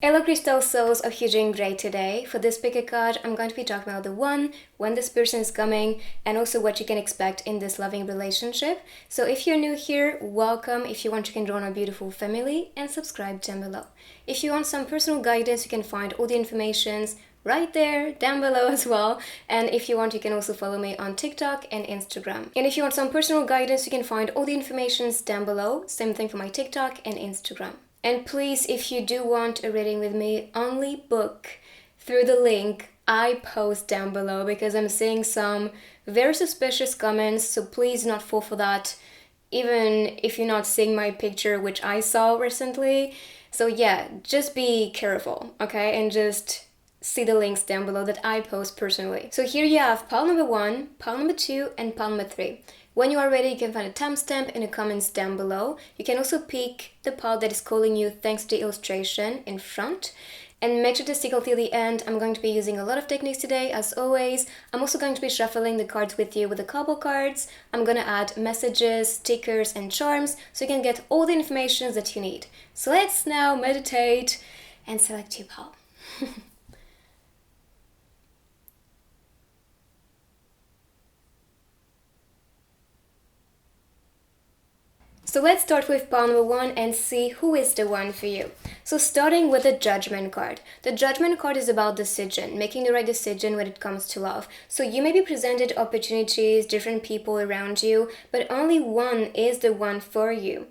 Hello Crystal Souls, I hope you're doing great today. For this pick a card, I'm going to be talking about the one, when this person is coming, and also what you can expect in this loving relationship. So if you're new here, welcome. If you want, you can join our beautiful family and subscribe down below. If you want some personal guidance, you can find all the informations right there down below as well. And if you want, you can also follow me on TikTok and Instagram. And if you want some personal guidance, you can find all the informations down below. Same thing for my TikTok and Instagram. And please, if you do want a reading with me, only book through the link I post down below, because I'm seeing some very suspicious comments, so please do not fall for that, even if you're not seeing my picture, which I saw recently. So yeah, just be careful, okay? And just see the links down below that I post personally. So here you have pile number 1, pile number 2, and pile number 3. When you are ready, you can find a timestamp in the comments down below. You can also pick the pile that is calling you thanks to the illustration in front. And make sure to stick till the end. I'm going to be using a lot of techniques today, as always. I'm also going to be shuffling the cards with you with the couple cards. I'm going to add messages, stickers, and charms, so you can get all the information that you need. So let's now meditate and select your pile. So let's start with pile number 1 and see who is the one for you. So starting with the Judgment card. The Judgment card is about decision, making the right decision when it comes to love. So you may be presented opportunities, different people around you, but only one is the one for you.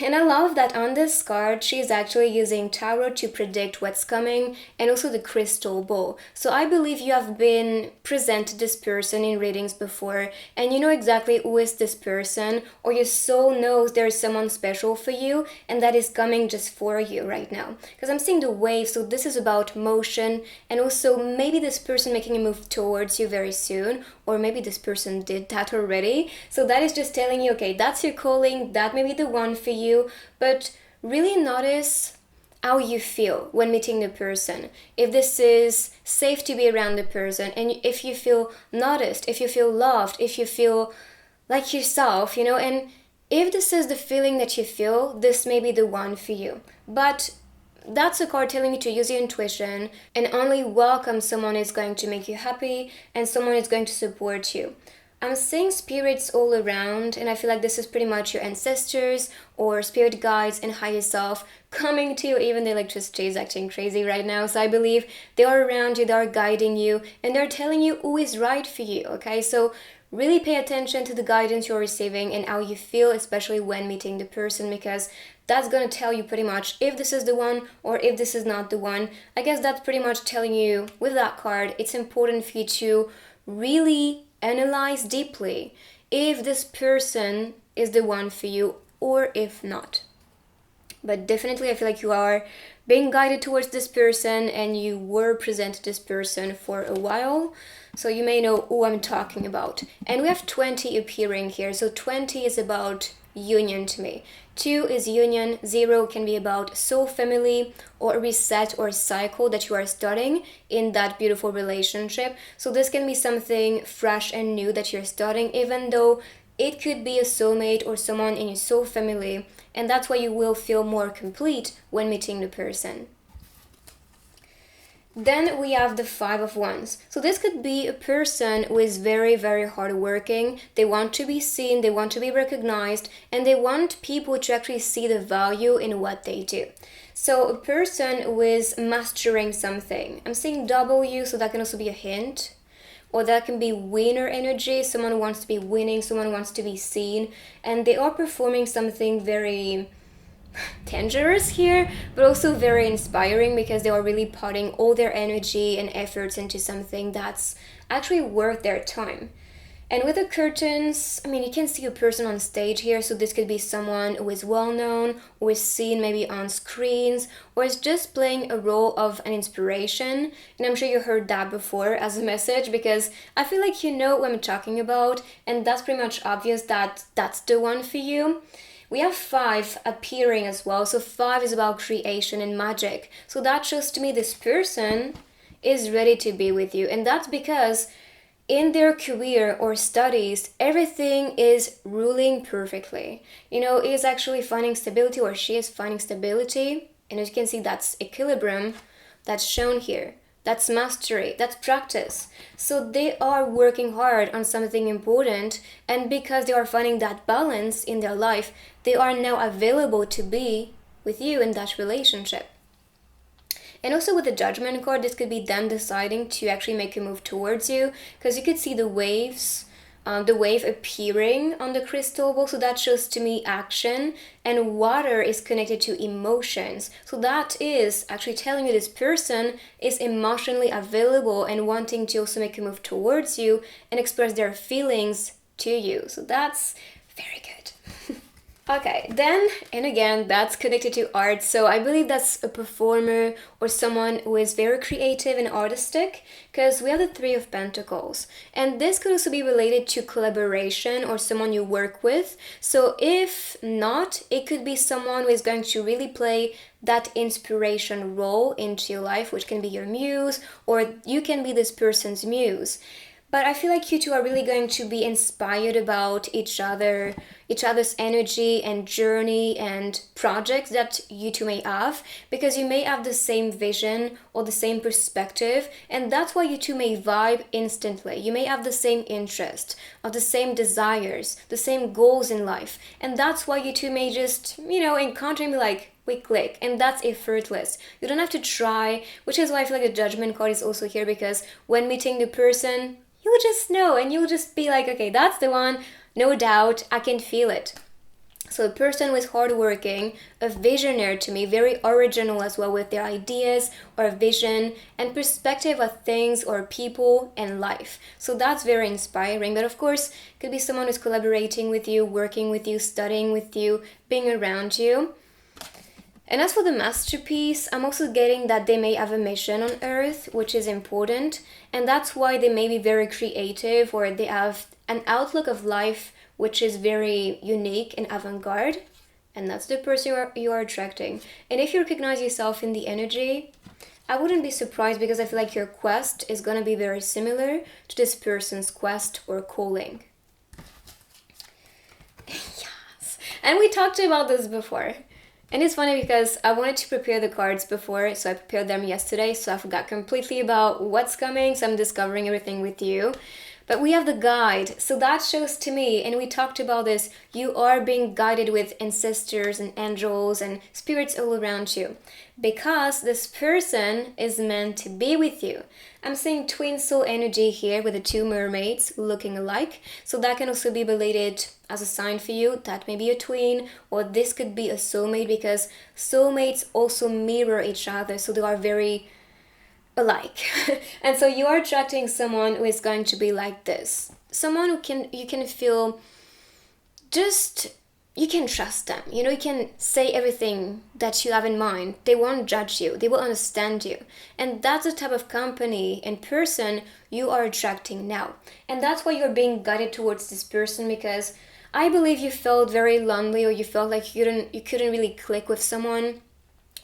And I love that on this card, she's actually using tarot to predict what's coming, and also the crystal ball. So I believe you have been presented this person in readings before, and you know exactly who is this person, or your soul knows there's someone special for you, and that is coming just for you right now. Because I'm seeing the wave, so this is about motion, and also maybe this person making a move towards you very soon, or maybe this person did that already. So that is just telling you, okay, that's your calling, that may be the one for you, but really notice how you feel when meeting the person. If this is safe to be around the person, and if you feel noticed, if you feel loved, if you feel like yourself, and if this is the feeling that you feel, this may be the one for you. But that's a card telling you to use your intuition and only welcome someone who's going to make you happy and someone who's going to support you. I'm seeing spirits all around, and I feel like this is pretty much your ancestors or spirit guides and higher self coming to you. Even the electricity is acting crazy right now, so I believe they are around you, they are guiding you, and they're telling you who is right for you, okay? So really pay attention to the guidance you're receiving and how you feel, especially when meeting the person, because that's going to tell you pretty much if this is the one or if this is not the one. I guess that's pretty much telling you with that card, it's important for you to really analyze deeply if this person is the one for you or if not. But definitely I feel like you are being guided towards this person, and you were presented this person for a while, so you may know who I'm talking about. And we have 20 appearing here, so 20 is about union to me. 2 is union, 0 can be about soul family or a reset or cycle that you are starting in that beautiful relationship. So this can be something fresh and new that you're starting, even though it could be a soulmate or someone in your soul family, and that's why you will feel more complete when meeting the person. Then we have the 5 of Wands. So this could be a person who is very, very hardworking. They want to be seen, they want to be recognized, and they want people to actually see the value in what they do. So a person who is mastering something. I'm seeing W, so that can also be a hint. Or that can be winner energy, someone who wants to be winning, someone who wants to be seen, and they are performing something very dangerous here, but also very inspiring, because they are really putting all their energy and efforts into something that's actually worth their time. And with the curtains, you can see a person on stage here, so this could be someone who is well known, who is seen maybe on screens, or is just playing a role of an inspiration. And I'm sure you heard that before as a message, because I feel like you know what I'm talking about, and that's pretty much obvious that that's the one for you. We have 5 appearing as well, so 5 is about creation and magic. So that shows to me this person is ready to be with you, and that's because in their career or studies, everything is ruling perfectly. He is actually finding stability, or she is finding stability. And as you can see, that's equilibrium that's shown here. That's mastery, that's practice. So they are working hard on something important, and because they are finding that balance in their life, they are now available to be with you in that relationship. And also with the judgment card, this could be them deciding to actually make a move towards you, because you could see the waves, the wave appearing on the crystal ball. So that shows to me action, and water is connected to emotions. So that is actually telling you this person is emotionally available and wanting to also make a move towards you and express their feelings to you. So that's very good. Okay, then, and again, that's connected to art. So I believe that's a performer or someone who is very creative and artistic, because we have the Three of Pentacles. And this could also be related to collaboration or someone you work with. So if not, it could be someone who is going to really play that inspiration role into your life, which can be your muse, or you can be this person's muse. But I feel like you two are really going to be inspired about each other's energy and journey and projects that you two may have, because you may have the same vision or the same perspective, and that's why you two may vibe instantly. You may have the same interest, or the same desires, the same goals in life, and that's why you two may just, encounter and be like, we click, and that's effortless. You don't have to try, which is why I feel like the Judgment card is also here, because when meeting the person, you'll just know, and you'll just be like, okay, that's the one, no doubt, I can feel it. So a person was hardworking, a visionary to me, very original as well with their ideas or vision and perspective of things or people and life. So that's very inspiring. But of course, it could be someone who's collaborating with you, working with you, studying with you, being around you. And as for the masterpiece, I'm also getting that they may have a mission on Earth, which is important. And that's why they may be very creative, or they have an outlook of life which is very unique and avant-garde. And that's the person you are attracting. And if you recognize yourself in the energy, I wouldn't be surprised, because I feel like your quest is going to be very similar to this person's quest or calling. Yes. And we talked about this before. And it's funny because I wanted to prepare the cards before, so I prepared them yesterday, so I forgot completely about what's coming, so I'm discovering everything with you. But we have the guide, so that shows to me, and we talked about this, you are being guided with ancestors and angels and spirits all around you, because this person is meant to be with you. I'm seeing twin soul energy here with the two mermaids looking alike, so that can also be related as a sign for you. That may be a twin, or this could be a soulmate, because soulmates also mirror each other, so they are very alike. And so you are attracting someone who is going to be like this, someone who you can feel just, you can trust them, you can say everything that you have in mind. They won't judge you, they will understand you, and that's the type of company and person you are attracting now. And that's why you're being guided towards this person, because I believe you felt very lonely, or you felt like you couldn't really click with someone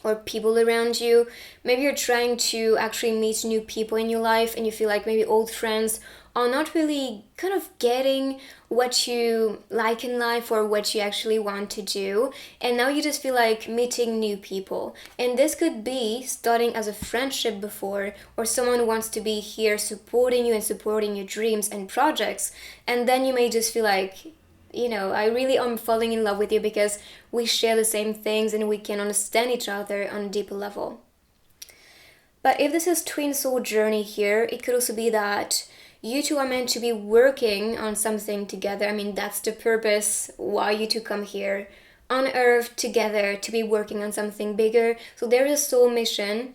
or people around you. Maybe you're trying to actually meet new people in your life, and you feel like maybe old friends are not really kind of getting what you like in life or what you actually want to do, and now you just feel like meeting new people. And this could be starting as a friendship before, or someone who wants to be here supporting you and supporting your dreams and projects, and then you may just feel like, I really am falling in love with you because we share the same things and we can understand each other on a deeper level. But if this is twin soul journey here, it could also be that you two are meant to be working on something together. I mean, that's the purpose why you two come here on Earth together, to be working on something bigger. So there is a soul mission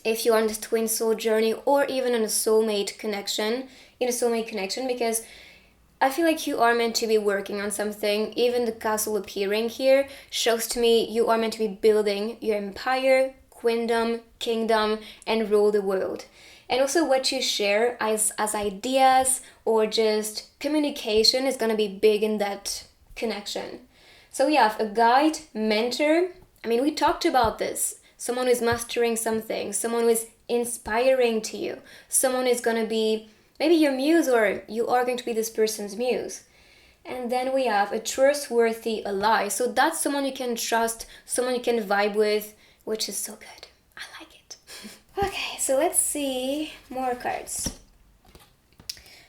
if you are on this twin soul journey, or even on a soulmate connection, because I feel like you are meant to be working on something. Even the castle appearing here shows to me you are meant to be building your empire, kingdom, and rule the world. And also what you share as ideas or just communication is going to be big in that connection. So we have a guide, mentor. I mean, we talked about this. Someone who is mastering something, someone who is inspiring to you, someone who is going to be maybe your muse, or you are going to be this person's muse. And then we have a trustworthy ally. So that's someone you can trust, someone you can vibe with, which is so good. I like it. Okay, so let's see more cards.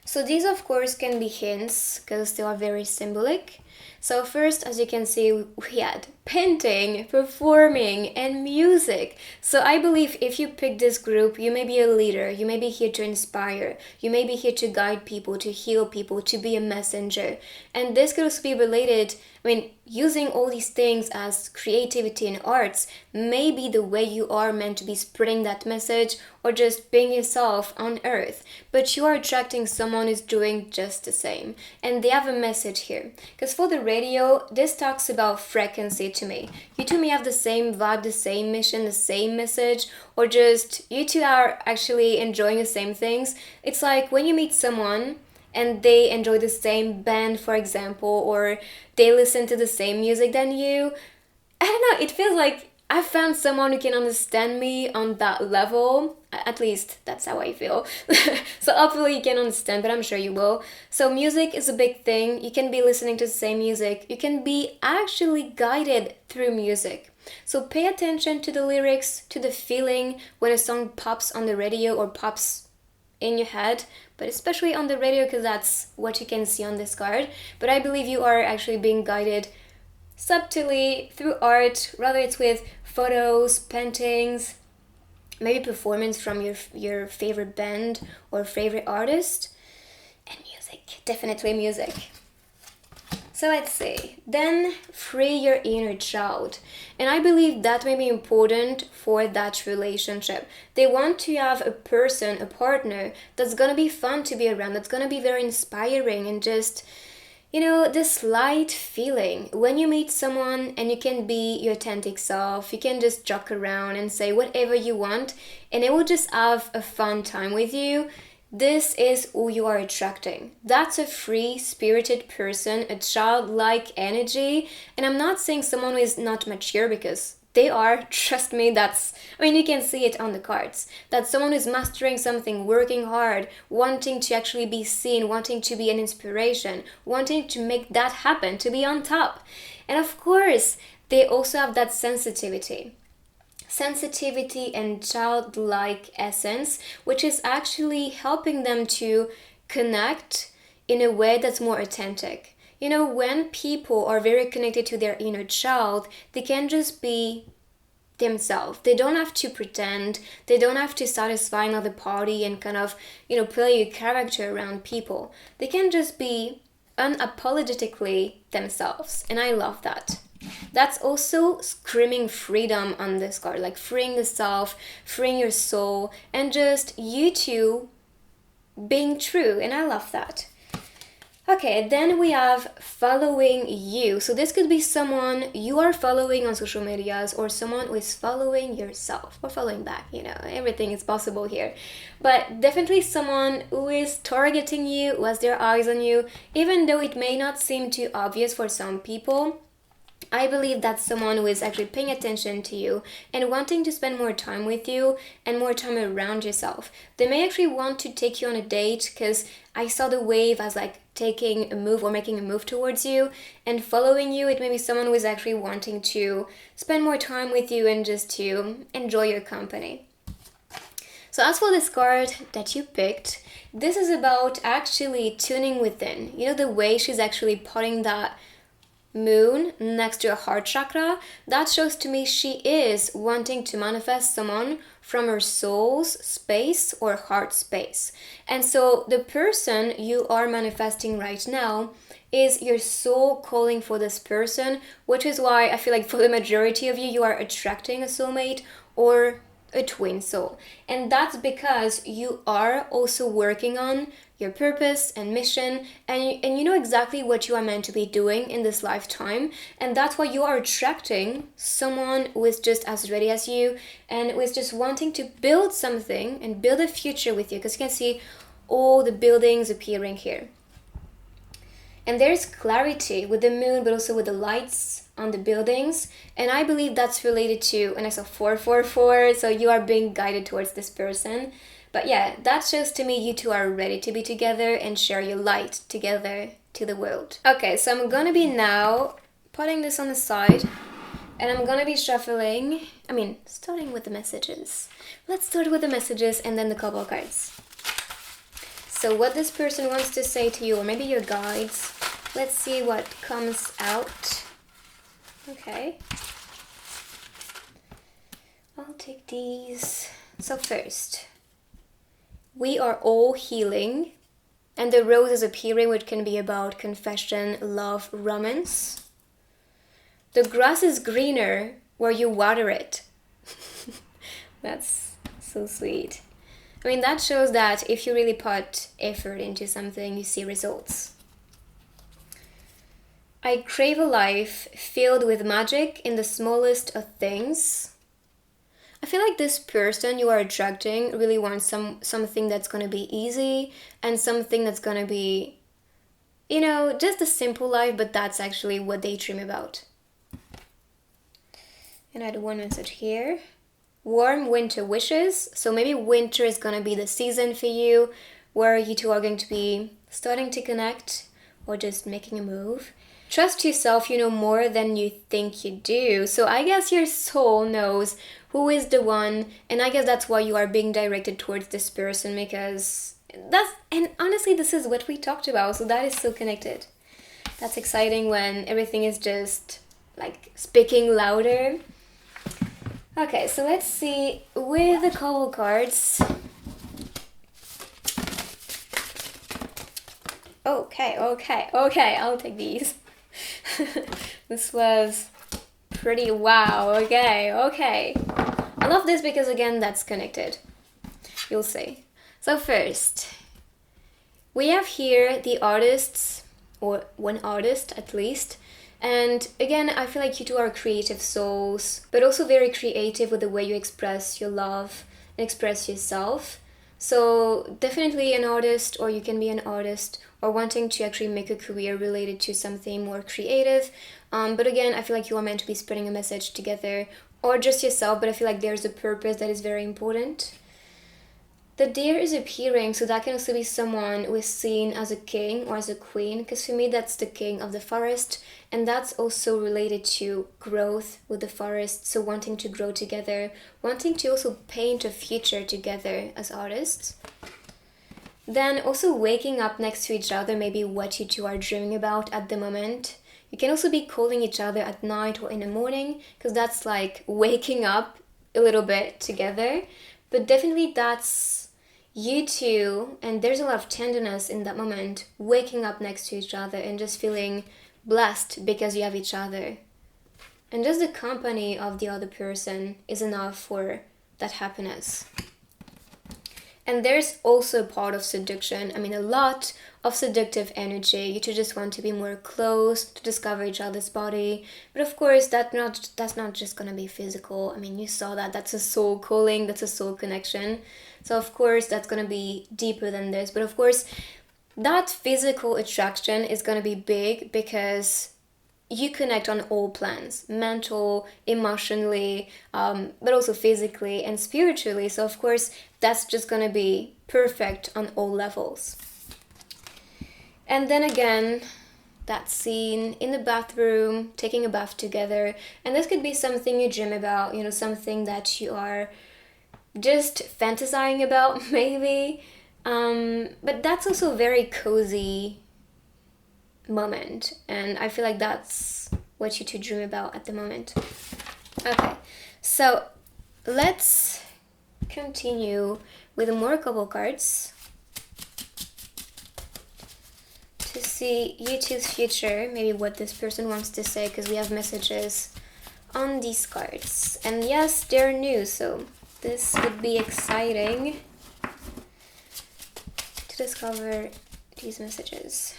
So these of course can be hints because they are very symbolic. So first, as you can see, we had painting, performing, and music. So I believe if you pick this group, you may be a leader, you may be here to inspire, you may be here to guide people, to heal people, to be a messenger. And this could also be related, using all these things as creativity and arts may be the way you are meant to be spreading that message or just being yourself on earth. But you are attracting someone who's doing just the same. And they have a message here. Because for the radio, this talks about frequency to me. You two may have the same vibe, the same mission, the same message, or just you two are actually enjoying the same things. It's like when you meet someone and they enjoy the same band, for example, or they listen to the same music than you. I don't know, it feels like I found someone who can understand me on that level. At least that's how I feel. So hopefully you can understand, but I'm sure you will. So music is a big thing. You can be listening to the same music. You can be actually guided through music. So pay attention to the lyrics, to the feeling when a song pops on the radio or pops in your head, but especially on the radio because that's what you can see on this card. But I believe you are actually being guided subtly through art, whether it's with photos, paintings, maybe performance from your favorite band or favorite artist, and music, definitely music. So let's see. Then free your inner child. And I believe that may be important for that relationship. They want to have a person, a partner that's gonna be fun to be around, that's gonna be very inspiring and just, this light feeling. When you meet someone and you can be your authentic self, you can just joke around and say whatever you want and they will just have a fun time with you. This is who you are attracting. That's a free, spirited person, a childlike energy. And I'm not saying someone who is not mature because they are, trust me, you can see it on the cards. That's someone who's mastering something, working hard, wanting to actually be seen, wanting to be an inspiration, wanting to make that happen, to be on top. And of course, they also have that sensitivity and childlike essence, which is actually helping them to connect in a way that's more authentic. When people are very connected to their inner child, they can just be themselves. They don't have to pretend. They don't have to satisfy another party and kind of, play a character around people. They can just be unapologetically themselves. And I love that. That's also screaming freedom on this card, like freeing the self, freeing your soul, and just you two being true. And I love that. Okay, then we have following you. So this could be someone you are following on social medias or someone who is following yourself or following back, everything is possible here. But definitely someone who is targeting you, who has their eyes on you, even though it may not seem too obvious for some people. I believe that's someone who is actually paying attention to you and wanting to spend more time with you and more time around yourself. They may actually want to take you on a date because I saw the wave as like taking a move or making a move towards you, and following you, it may be someone who is actually wanting to spend more time with you and just to enjoy your company. So as for this card that you picked, this is about actually tuning within. The way she's actually putting that moon next to her heart chakra, that shows to me she is wanting to manifest someone from her soul's space or heart space. And so the person you are manifesting right now is your soul calling for this person, which is why I feel like for the majority of you, you are attracting a soulmate or a twin soul. And that's because you are also working on your purpose and mission, and you know exactly what you are meant to be doing in this lifetime, and that's why you are attracting someone who is just as ready as you and who is just wanting to build something and build a future with you, because you can see all the buildings appearing here. And there's clarity with the moon, but also with the lights on the buildings. And I believe that's related to, and I saw 444, so you are being guided towards this person. But yeah, that shows to me you two are ready to be together and share your light together to the world. Okay, so I'm gonna be now putting this on the side And I'm gonna be shuffling, starting with the messages. Let's start with the messages and then the couple cards. So what this person wants to say to you, or maybe your guides. Let's see what comes out. Okay. I'll take these. So first, we are all healing. And the rose is appearing, which can be about confession, love, romance. The grass is greener where you water it. That's so sweet. That shows that if you really put effort into something, you see results. I crave a life filled with magic in the smallest of things. I feel like this person you are attracting really wants something that's going to be easy and something that's going to be, just a simple life, but that's actually what they dream about. And I had one message here. Warm winter wishes. So maybe winter is going to be the season for you where you two are going to be starting to connect or just making a move. Trust yourself, you know more than you think you do. So I guess your soul knows who is the one, and I guess that's why you are being directed towards this person, because and honestly, this is what we talked about, so that is so connected. That's exciting when everything is just like speaking louder. Okay, so let's see with the couple cards. Okay, I'll take these. This was pretty wow. Okay. I love this because again, that's connected. You'll see. So first, we have here the artists, or one artist at least. And again, I feel like you two are creative souls, but also very creative with the way you express your love and express yourself. So definitely an artist, or you can be an artist, or wanting to actually make a career related to something more creative. But again, I feel like you are meant to be spreading a message together, or just yourself, but I feel like there's a purpose that is very important. The deer is appearing, so that can also be someone who is seen as a king or as a queen, because for me that's the king of the forest, and that's also related to growth with the forest, so wanting to grow together, wanting to also paint a future together as artists. Then also waking up next to each other, maybe what you two are dreaming about at the moment. You can also be calling each other at night or in the morning, because that's like waking up a little bit together, but definitely that's you two, and there's a lot of tenderness in that moment, waking up next to each other and just feeling blessed because you have each other. And just the company of the other person is enough for that happiness. And there's also a part of seduction, a lot of seductive energy. You two just want to be more close, to discover each other's body. But of course, that's not just gonna be physical. You saw that's a soul calling, that's a soul connection. So of course, that's gonna be deeper than this. But of course, that physical attraction is gonna be big because you connect on all plans, mental, emotionally, but also physically and spiritually. So of course, that's just gonna be perfect on all levels. And then again, that scene in the bathroom, taking a bath together, and this could be something you dream about, something that you are just fantasizing about maybe, but that's also a very cozy moment, and I feel like that's what you two dream about at the moment. Okay, so let's continue with more couple cards to see you two's future, maybe what this person wants to say, because we have messages on these cards, and yes, they're new, so this would be exciting to discover these messages.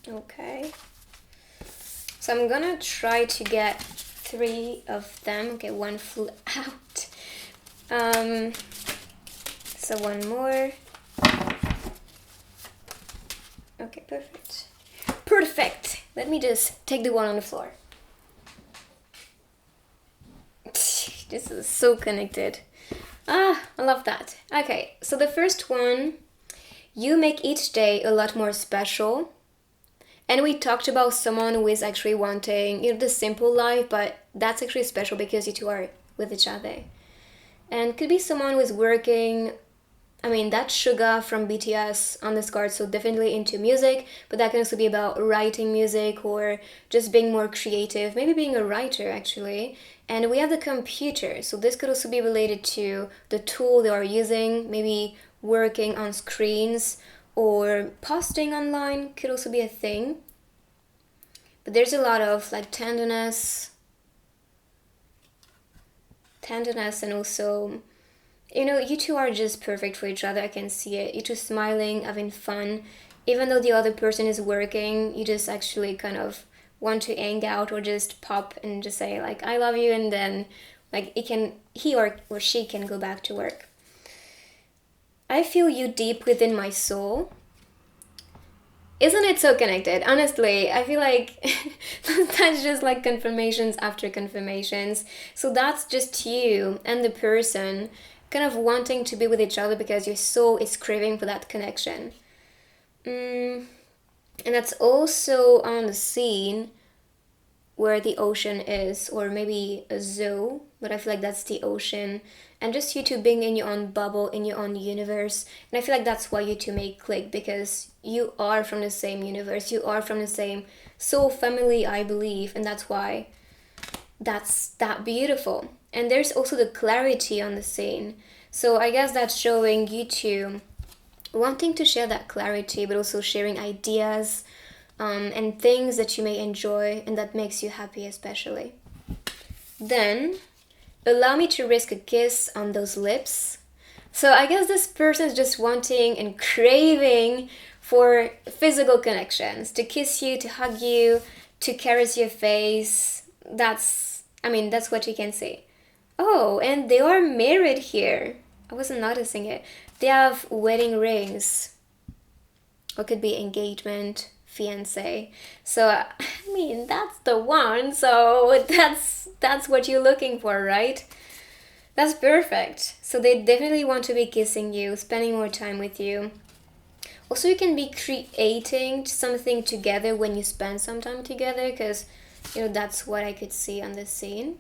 Okay, so I'm gonna try to get 3 of them. Okay, one flew out. So one more. Okay, perfect. Let me just take the one on the floor. This is so connected. I love that. Okay, so the first one, you make each day a lot more special. And we talked about someone who is actually wanting, the simple life, but that's actually special because you two are with each other. And could be someone who is working. I mean, that's Suga from BTS on this card, so definitely into music, but that can also be about writing music or just being more creative, maybe being a writer actually. And we have the computer, so this could also be related to the tool they are using, maybe working on screens or posting online could also be a thing. But there's a lot of like tenderness and also you two are just perfect for each other. I can see it. You two smiling, having fun. Even though the other person is working, you just actually kind of want to hang out or just pop and just say like, I love you, and then like he or she can go back to work. I feel you deep within my soul. Isn't it so connected? Honestly, I feel like that's just like confirmations after confirmations. So that's just you and the person kind of wanting to be with each other because your soul is craving for that connection. And that's also on the scene where the ocean is, or maybe a zoo, but I feel like that's the ocean. And just you two being in your own bubble, in your own universe. And I feel like that's why you two make click, because you are from the same universe, you are from the same soul family, I believe, and that's why that's that beautiful. And there's also the clarity on the scene. So I guess that's showing you two wanting to share that clarity, but also sharing ideas and things that you may enjoy and that makes you happy especially. Then, allow me to risk a kiss on those lips. So I guess this person is just wanting and craving for physical connections, to kiss you, to hug you, to caress your face. That's what you can see. Oh, and they are married here. I wasn't noticing it. They have wedding rings. Or could be engagement, fiance. So that's the one. So that's what you're looking for, right? That's perfect. So they definitely want to be kissing you, spending more time with you. Also, you can be creating something together when you spend some time together, because that's what I could see on this scene.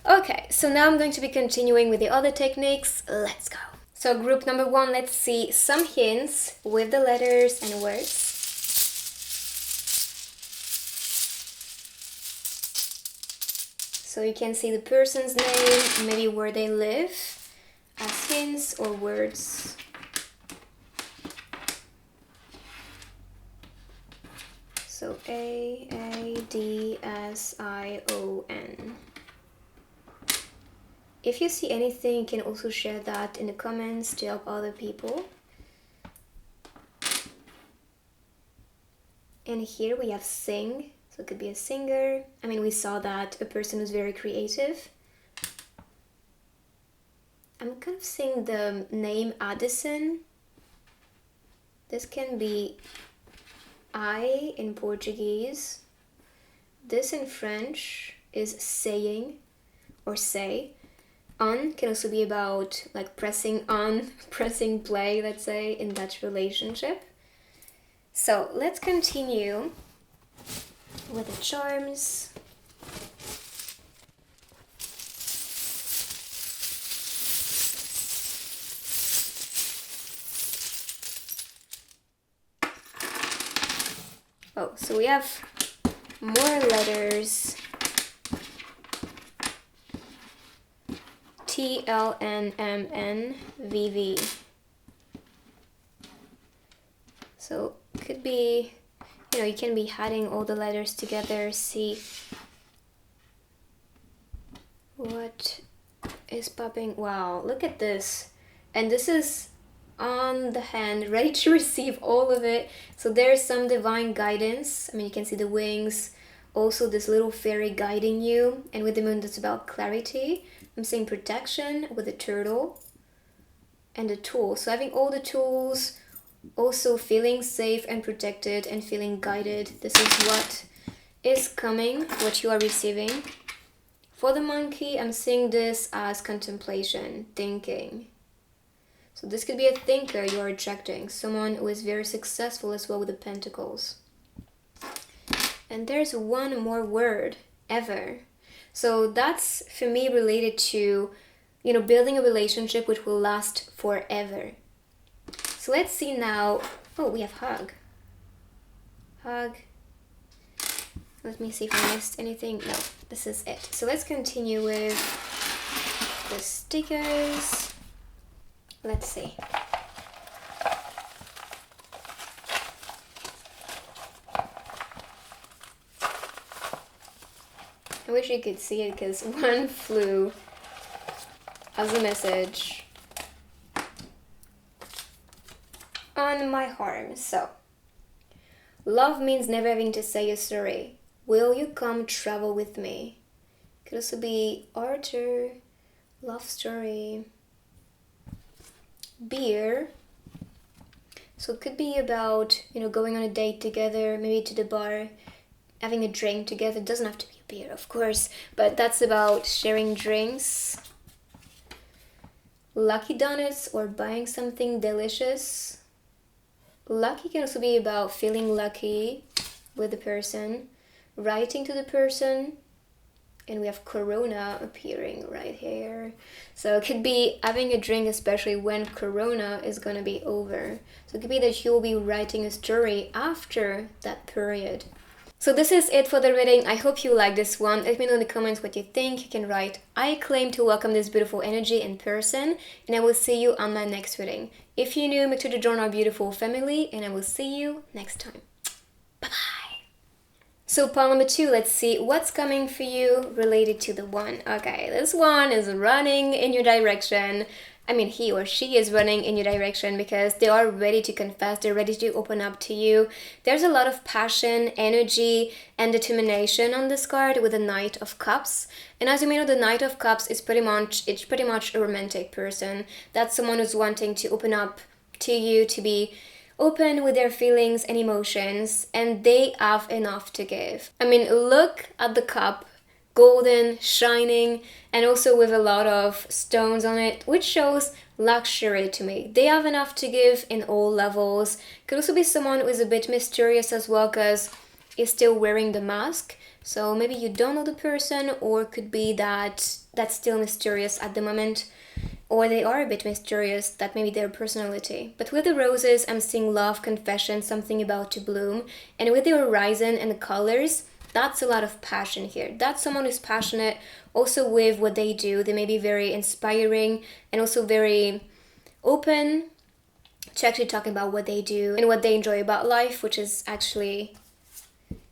Okay, so now I'm going to be continuing with the other techniques. Let's go. So group number 1, let's see some hints with the letters and words. So you can see the person's name, maybe where they live, as hints or words. So AADSION. If you see anything, you can also share that in the comments to help other people. And here we have sing, so it could be a singer. We saw that a person who's very creative. I'm kind of seeing the name Addison. This can be I in Portuguese. This in French is saying or say. On can also be about like pressing on, pressing play, let's say, in that relationship. So let's continue with the charms. Oh, so we have more letters. TLNMNVV. So could be, you can be adding all the letters together, see what is popping. Wow, look at this. And this is on the hand, ready to receive all of it. So there's some divine guidance. You can see the wings, also this little fairy guiding you, and with the moon that's about clarity. I'm seeing protection with the turtle and the tool. So having all the tools, also feeling safe and protected and feeling guided. This is what is coming, what you are receiving. For the monkey, I'm seeing this as contemplation, thinking. So this could be a thinker you are attracting, someone who is very successful as well with the pentacles. And there's one more word, ever. So that's for me related to, building a relationship which will last forever. So let's see now. Oh, we have hug. Hug. Let me see if I missed anything. No, this is it. So let's continue with the stickers. Let's see. I wish you could see it because one flew as a message on my arm. So, love means never having to say you're sorry. Will you come travel with me? Could also be Arthur, love story, beer. So it could be about, going on a date together, maybe to the bar, having a drink together. It doesn't have to be a beer, of course, but that's about sharing drinks. Lucky donuts or buying something delicious. Lucky can also be about feeling lucky with the person, writing to the person, and we have Corona appearing right here. So it could be having a drink, especially when Corona is going to be over. So it could be that you'll be writing a story after that period. So this is it for the reading. I hope you like this one. Let me know in the comments what you think. You can write, I claim to welcome this beautiful energy in person, and I will see you on my next reading. If you're new, make sure to join our beautiful family, and I will see you next time. Bye-bye. So pile number 2, let's see what's coming for you related to the one. Okay, this one is running in your direction. I mean, he or she is running in your direction because they are ready to confess, they're ready to open up to you. There's a lot of passion, energy, and determination on this card with the Knight of Cups. And as you may know, the Knight of Cups is pretty much a romantic person. That's someone who's wanting to open up to you, to be open with their feelings and emotions, and they have enough to give. I mean, look at the cup. Golden, shining, and also with a lot of stones on it, which shows luxury to me. They have enough to give in all levels. Could also be someone who is a bit mysterious as well because is still wearing the mask. So maybe you don't know the person, or could be that that's still mysterious at the moment. Or they are a bit mysterious, that may be their personality. But with the roses, I'm seeing love, confession, something about to bloom. And with the horizon and the colors, that's a lot of passion here. That's someone who's passionate also with what they do. They may be very inspiring and also very open to actually talk about what they do and what they enjoy about life, which is actually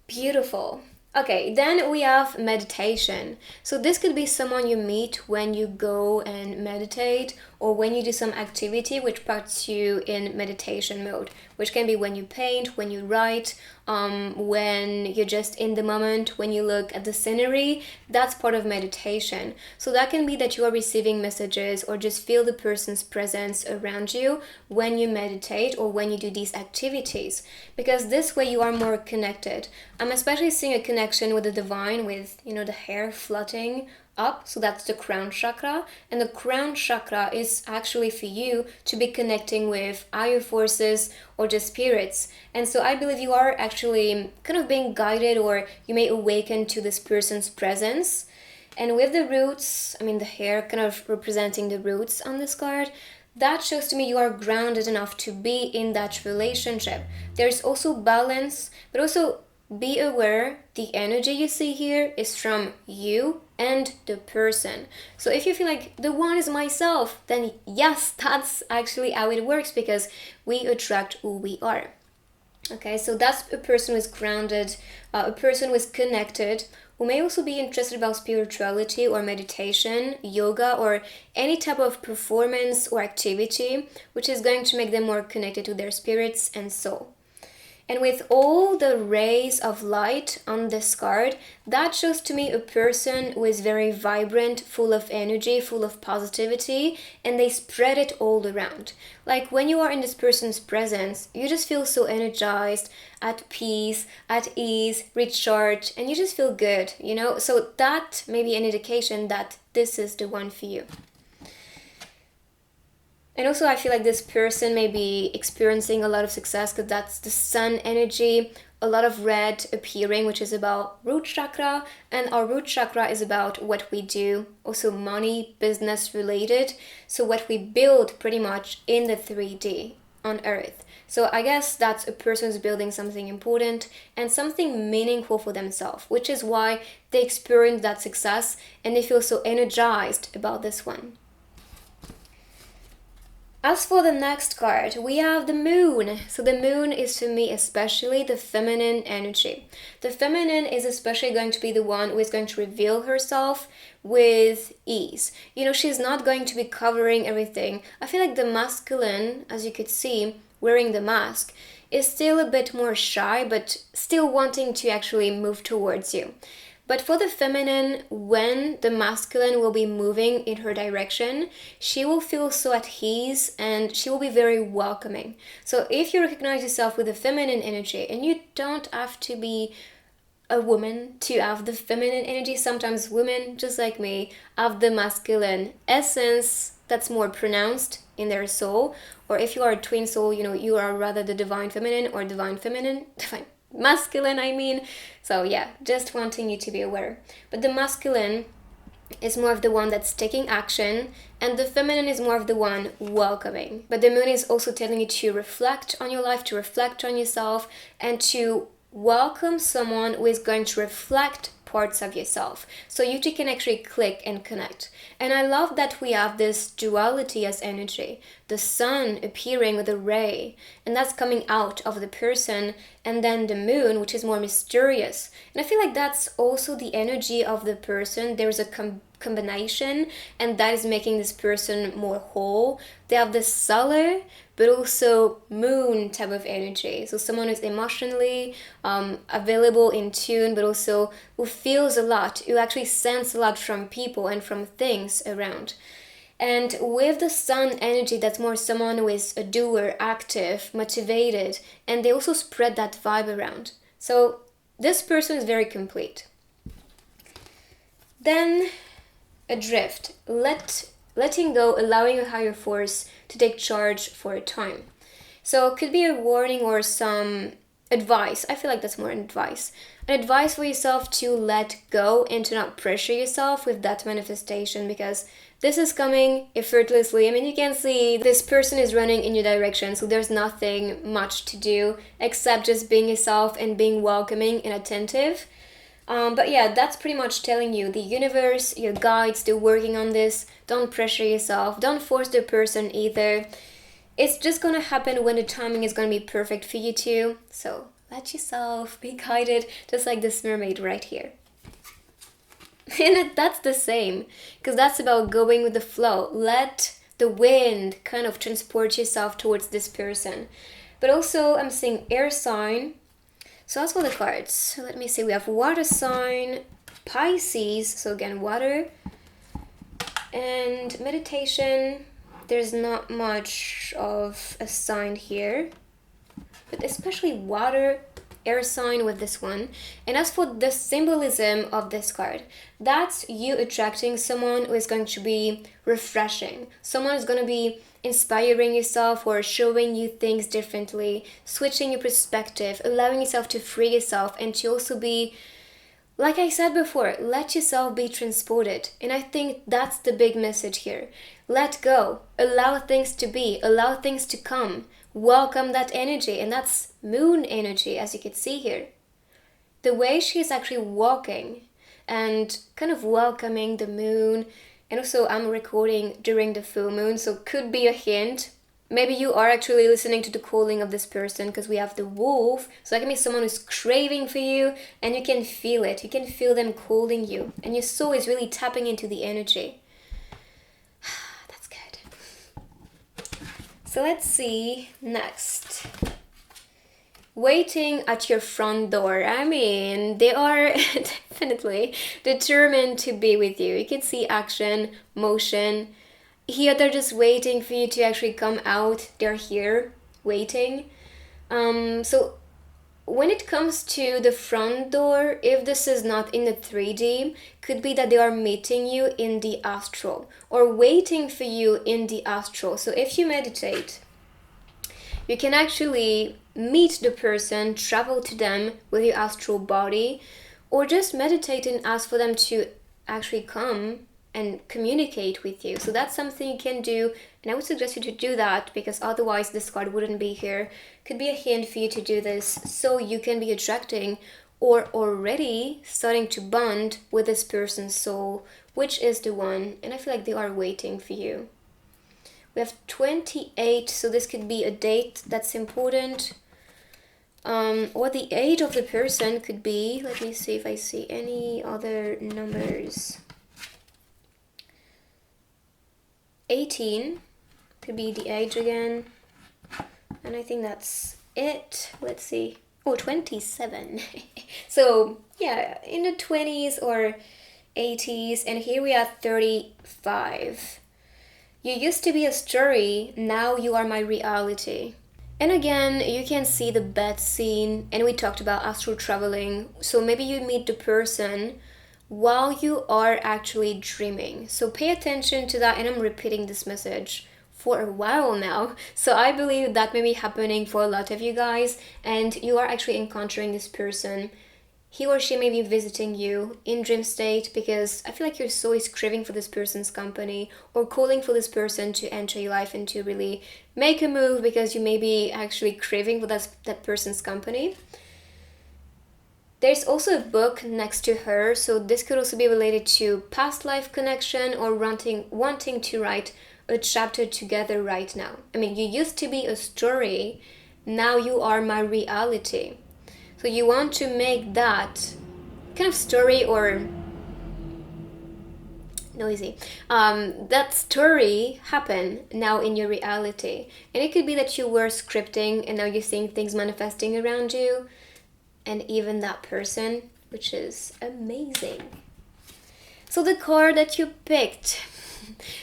beautiful. Okay, then we have meditation. So this could be someone you meet when you go and meditate, or when you do some activity which puts you in meditation mode, which can be when you paint, when you write, when you're just in the moment, when you look at the scenery. That's part of meditation. So that can be that you are receiving messages or just feel the person's presence around you when you meditate or when you do these activities, because this way you are more connected. I'm especially seeing a connection with the divine, with the hair floating up. So that's the crown chakra, and the crown chakra is actually for you to be connecting with higher forces or just spirits. And so I believe you are actually kind of being guided, or you may awaken to this person's presence. And with the roots, I mean the hair kind of representing the roots on this card, that shows to me you are grounded enough to be in that relationship. There's also balance, but also be aware the energy you see here is from you and the person. So if you feel like the one is myself, then yes, that's actually how it works, because we attract who we are. Okay, so that's a person who is grounded, a person who is connected, who may also be interested about spirituality or meditation, yoga, or any type of performance or activity which is going to make them more connected to their spirits and soul. And with all the rays of light on this card, that shows to me a person who is very vibrant, full of energy, full of positivity, and they spread it all around. Like when you are in this person's presence, you just feel so energized, at peace, at ease, recharged, and you just feel good, So that may be an indication that this is the one for you. And also, I feel like this person may be experiencing a lot of success because that's the sun energy, a lot of red appearing, which is about root chakra. And our root chakra is about what we do, also money, business related. So, what we build pretty much in the 3D on Earth. So, I guess that's a person who's building something important and something meaningful for themselves, which is why they experience that success and they feel so energized about this one. As for the next card, we have the moon. So the moon is for me especially the feminine energy. The feminine is especially going to be the one who is going to reveal herself with ease. You know, she's not going to be covering everything. I feel like the masculine, as you could see, wearing the mask, is still a bit more shy, but still wanting to actually move towards you. But for the feminine, when the masculine will be moving in her direction, she will feel so at ease and she will be very welcoming. So if you recognize yourself with the feminine energy, and you don't have to be a woman to have the feminine energy, sometimes women, just like me, have the masculine essence that's more pronounced in their soul. Or if you are a twin soul, you know, you are rather the divine feminine or divine masculine, I mean. So yeah, just wanting you to be aware. But the masculine is more of the one that's taking action, and the feminine is more of the one welcoming. But the moon is also telling you to reflect on your life, to reflect on yourself, and to welcome someone who is going to reflect parts of yourself so you two can actually click and connect. And I love that we have this duality as energy, the sun appearing with a ray, and that's coming out of the person, and then the moon, which is more mysterious. And I feel like that's also the energy of the person. There's a combination, and that is making this person more whole. They have the solar but also moon type of energy. So someone who's emotionally available, in tune, but also who feels a lot, who actually sense a lot from people and from things around. And with the sun energy, that's more someone who is a doer, active, motivated, and they also spread that vibe around. So this person is very complete. Then adrift, letting go, allowing a higher force to take charge for a time. So it could be a warning or some advice. I feel like that's more an advice. An advice for yourself to let go and to not pressure yourself with that manifestation, because this is coming effortlessly. I mean, you can see this person is running in your direction, so there's nothing much to do except just being yourself and being welcoming and attentive. But yeah, that's pretty much telling you the universe, your guides, they're working on this. Don't pressure yourself. Don't force the person either. It's just gonna happen when the timing is gonna be perfect for you too. So let yourself be guided, just like this mermaid right here. And that's the same, because that's about going with the flow. Let the wind kind of transport yourself towards this person. But also, I'm seeing air sign. So as for the cards, let me see, we have water sign, Pisces, so again water, and meditation. There's not much of a sign here, but especially water, air sign with this one. And as for the symbolism of this card, that's you attracting someone who is going to be refreshing, someone who's going to be inspiring yourself or showing you things differently, switching your perspective, allowing yourself to free yourself, and to also be, like I said before, let yourself be transported. And I think that's the big message here. Let go, allow things to be, allow things to come, welcome that energy. And that's moon energy, as you can see here. The way she's actually walking and kind of welcoming the moon. And also I'm recording during the full moon, so could be a hint. Maybe you are actually listening to the calling of this person, because we have the wolf. So that can be someone who's craving for you, and you can feel it. You can feel them calling you. And your soul is really tapping into the energy. That's good. So let's see next. Waiting at your front door. I mean, they are definitely determined to be with you. You can see action, motion. Here they're just waiting for you to actually come out. They're here waiting. So when it comes to the front door, if this is not in the 3D, could be that they are meeting you in the astral or waiting for you in the astral. So if you meditate, you can actually meet the person, travel to them with your astral body, or just meditate and ask for them to actually come and communicate with you. So that's something you can do, and I would suggest you to do that, because otherwise this card wouldn't be here. Could be a hint for you to do this so you can be attracting or already starting to bond with this person's soul, which is the one, and I feel like they are waiting for you. We have 28, so this could be a date that's important. Or the age of the person could be, let me see if I see any other numbers. 18 could be the age again. And I think that's it. Let's see. Oh, 27. So, yeah, in the 20s or 80s. And here we are 35. You used to be a story, now you are my reality. And again, you can see the bed scene, and we talked about astral traveling. So maybe you meet the person while you are actually dreaming. So pay attention to that, and I'm repeating this message for a while now. So I believe that may be happening for a lot of you guys, and you are actually encountering this person. He or she may be visiting you in dream state, because I feel like your soul is craving for this person's company or calling for this person to enter your life and to really make a move, because you may be actually craving for that person's company. There's also a book next to her, so this could also be related to past life connection or wanting to write a chapter together right now. I mean, you used to be a story, now you are my reality. So you want to make that kind of story, or noisy, that story happen now in your reality. And it could be that you were scripting and now you're seeing things manifesting around you, and even that person, which is amazing. So the card that you picked,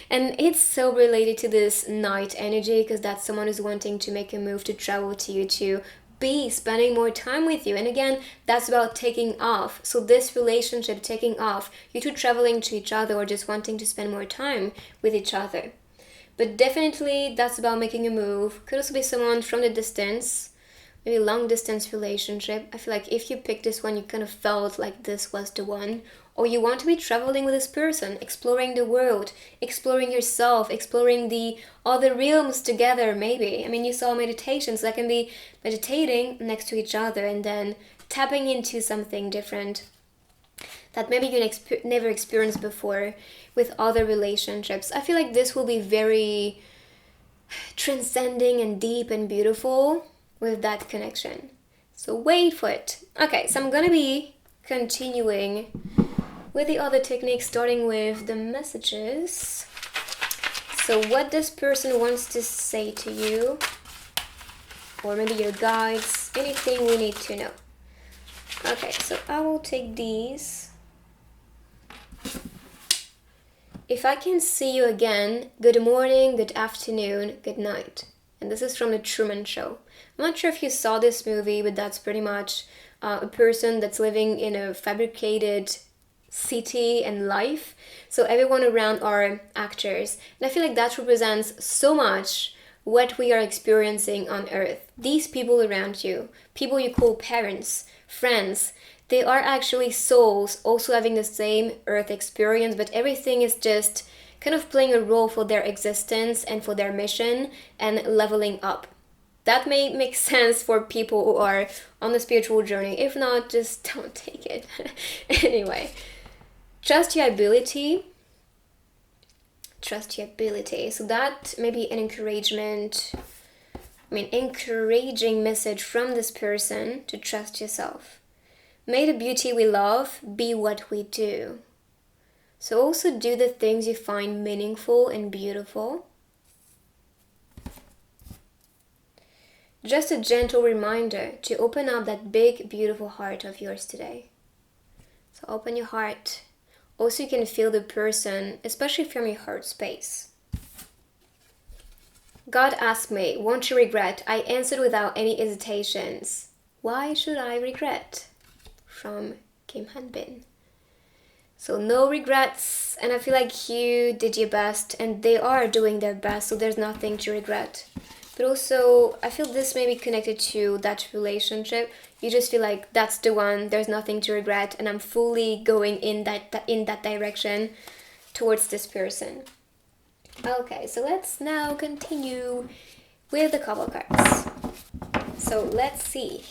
and it's so related to this night energy, because that's someone who's wanting to make a move to travel to you, to be spending more time with you. And again, that's about taking off. So this relationship taking off, you two traveling to each other or just wanting to spend more time with each other. But definitely that's about making a move. Could also be someone from the distance, maybe long distance relationship. I feel like if you picked this one, you kind of felt like this was the one. Or you want to be traveling with this person, exploring the world, exploring yourself, exploring the other realms together, maybe. I mean, you saw meditations, that can be meditating next to each other and then tapping into something different that maybe you never experienced before with other relationships. I feel like this will be very transcending and deep and beautiful with that connection. So wait for it. Okay, so I'm gonna be continuing with the other techniques, starting with the messages. So what this person wants to say to you, or maybe your guides, anything we need to know. Okay, so I will take these. If I can see you again, good morning, good afternoon, good night. And this is from the Truman Show. I'm not sure if you saw this movie, but that's pretty much a person that's living in a fabricated city and life. So everyone around are actors. And I feel like that represents so much what we are experiencing on Earth. These people around you, people you call parents, friends, they are actually souls also having the same Earth experience, but everything is just kind of playing a role for their existence and for their mission and leveling up. That may make sense for people who are on the spiritual journey. If not, just don't take it. Anyway, trust your ability. Trust your ability. So that may be an encouraging message from this person to trust yourself. May the beauty we love be what we do. So also do the things you find meaningful and beautiful. Just a gentle reminder to open up that big, beautiful heart of yours today. So open your heart. Also, you can feel the person, especially from your heart space. God asked me, won't you regret? I answered without any hesitations. Why should I regret? From Kim Hanbin. So no regrets, and I feel like you did your best and they are doing their best, so there's nothing to regret. But also, I feel this may be connected to that relationship. You just feel like that's the one, there's nothing to regret, and I'm fully going in that direction towards this person. Okay, so let's now continue with the couple cards. So let's see.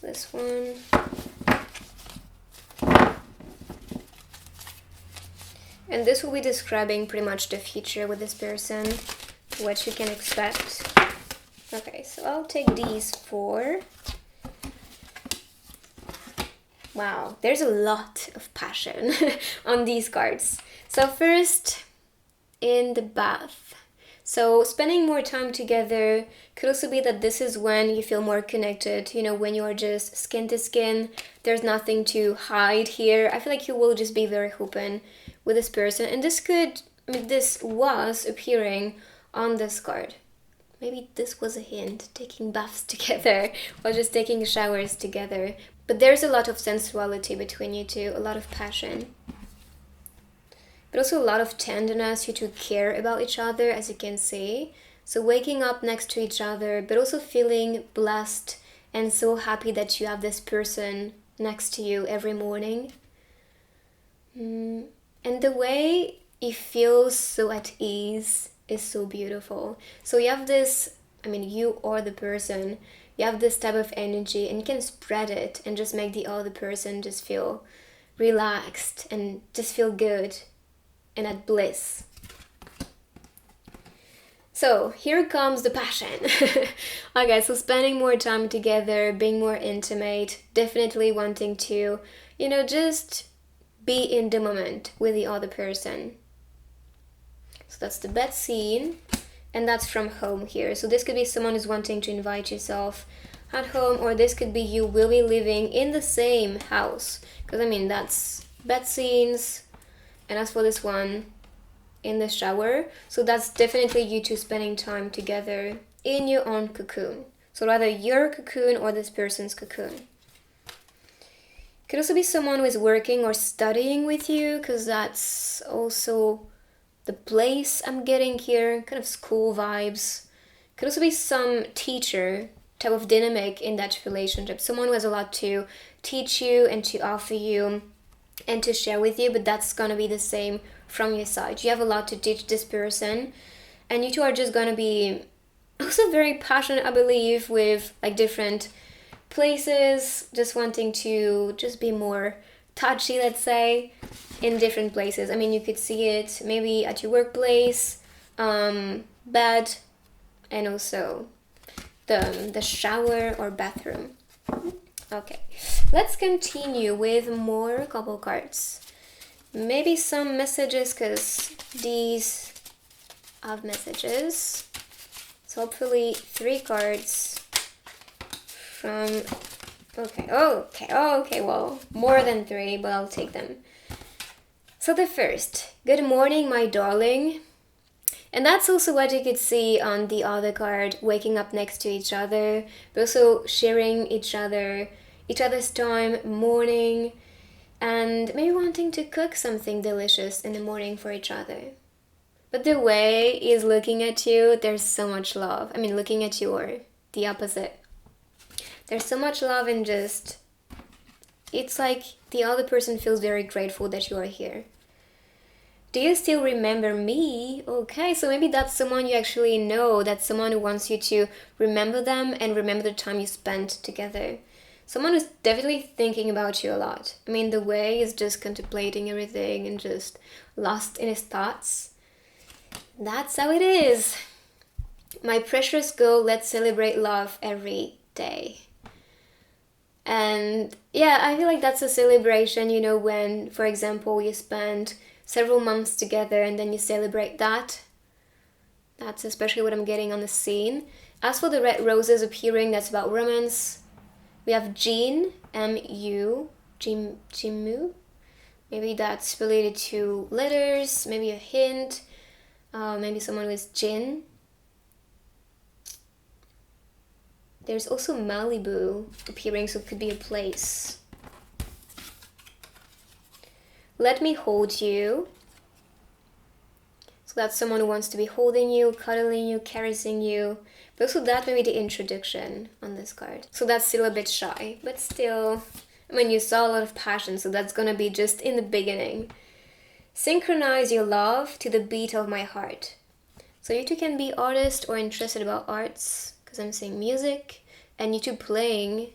This one. And this will be describing pretty much the future with this person, what you can expect. Okay, so I'll take these 4. Wow, there's a lot of passion on these cards. So first, in the bath. So spending more time together could also be that this is when you feel more connected, when you are just skin to skin. There's nothing to hide here. I feel like you will just be very open with this person. And this was appearing on this card. Maybe this was a hint, taking baths together or just taking showers together. But there's a lot of sensuality between you two, a lot of passion. But also a lot of tenderness, you two care about each other, as you can see. So waking up next to each other, but also feeling blessed and so happy that you have this person next to you every morning. And the way it feels so at ease is so beautiful. So you have this, you are the person, you have this type of energy and you can spread it and just make the other person just feel relaxed and just feel good and at bliss. So here comes the passion. Okay, so spending more time together, being more intimate, definitely wanting to, just be in the moment with the other person. So that's the bed scene, and that's from home here. So this could be someone who's wanting to invite yourself at home, or this could be you will be living in the same house. Because that's bed scenes, and as for this one, in the shower. So that's definitely you two spending time together in your own cocoon. So rather your cocoon or this person's cocoon. Could also be someone who is working or studying with you, because that's also the place I'm getting here, kind of school vibes. Could also be some teacher type of dynamic in that relationship. Someone who has a lot to teach you and to offer you and to share with you, but that's gonna be the same from your side. You have a lot to teach this person, and you two are just gonna be also very passionate, I believe, with like different places, just wanting to just be more touchy, let's say, in different places. You could see it maybe at your workplace, bed, and also the shower or bathroom. Okay, let's continue with more couple cards. Maybe some messages, because these have messages. So hopefully 3 cards from... Okay, well, more than 3, but I'll take them. So the first, good morning, my darling. And that's also what you could see on the other card, waking up next to each other, but also sharing each other's time, morning, and maybe wanting to cook something delicious in the morning for each other. But the way he's looking at you, there's so much love. Looking at you, or the opposite. There's so much love, and just, it's like the other person feels very grateful that you are here. Do you still remember me? Okay, so maybe that's someone you actually know. That's someone who wants you to remember them and remember the time you spent together. Someone who's definitely thinking about you a lot. The way he's just contemplating everything and just lost in his thoughts. That's how it is. My precious girl, let's celebrate love every day. And yeah, I feel like that's a celebration, when, for example, you spend several months together and then you celebrate that. That's especially what I'm getting on the scene. As for the red roses appearing, that's about romance. We have Jean, M-U, Jimu. Maybe that's related to letters, maybe a hint. Maybe someone with Jin. There's also Malibu appearing, so it could be a place. Let me hold you. So that's someone who wants to be holding you, cuddling you, caressing you. But also that may be the introduction on this card. So that's still a bit shy, but still, I mean, you saw a lot of passion, so that's gonna be just in the beginning. Synchronize your love to the beat of my heart. So you two can be artists or interested about arts, because I'm saying music, and you two playing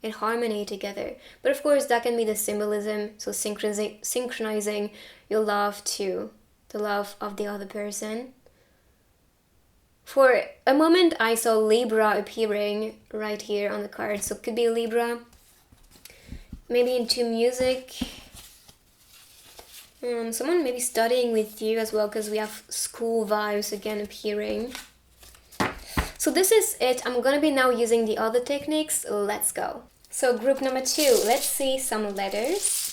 in harmony together. But of course, that can be the symbolism, so synchronizing your love to the love of the other person. For a moment, I saw Libra appearing right here on the card, so it could be a Libra. Maybe into music. Someone maybe studying with you as well, because we have school vibes again appearing. So this is it. I'm gonna be now using the other techniques. Let's go. So group number 2, let's see some letters.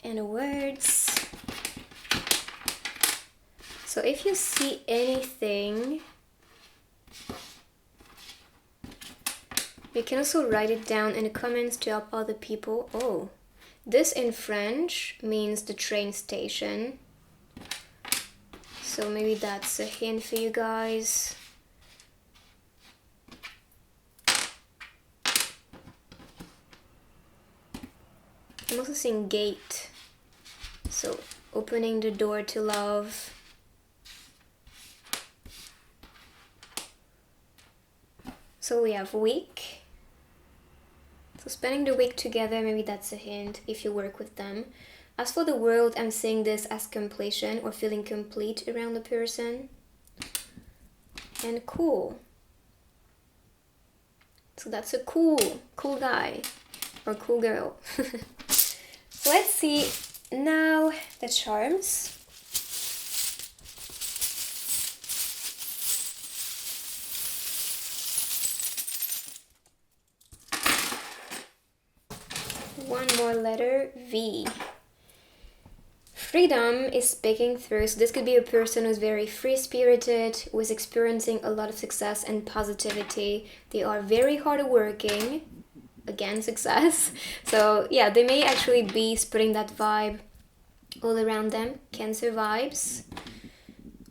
And words. So if you see anything, you can also write it down in the comments to help other people. Oh, this in French means the train station. So maybe that's a hint for you guys. I'm also seeing gate. So opening the door to love. So we have week. So spending the week together, maybe that's a hint if you work with them. As for the world, I'm seeing this as completion or feeling complete around the person. And cool. So that's a cool guy or cool girl. Let's see now the charms. One more letter, V. Freedom is speaking through, so this could be a person who's very free-spirited, who is experiencing a lot of success and positivity. They are very hardworking, again, success. So yeah, they may actually be spreading that vibe all around them. Cancer vibes.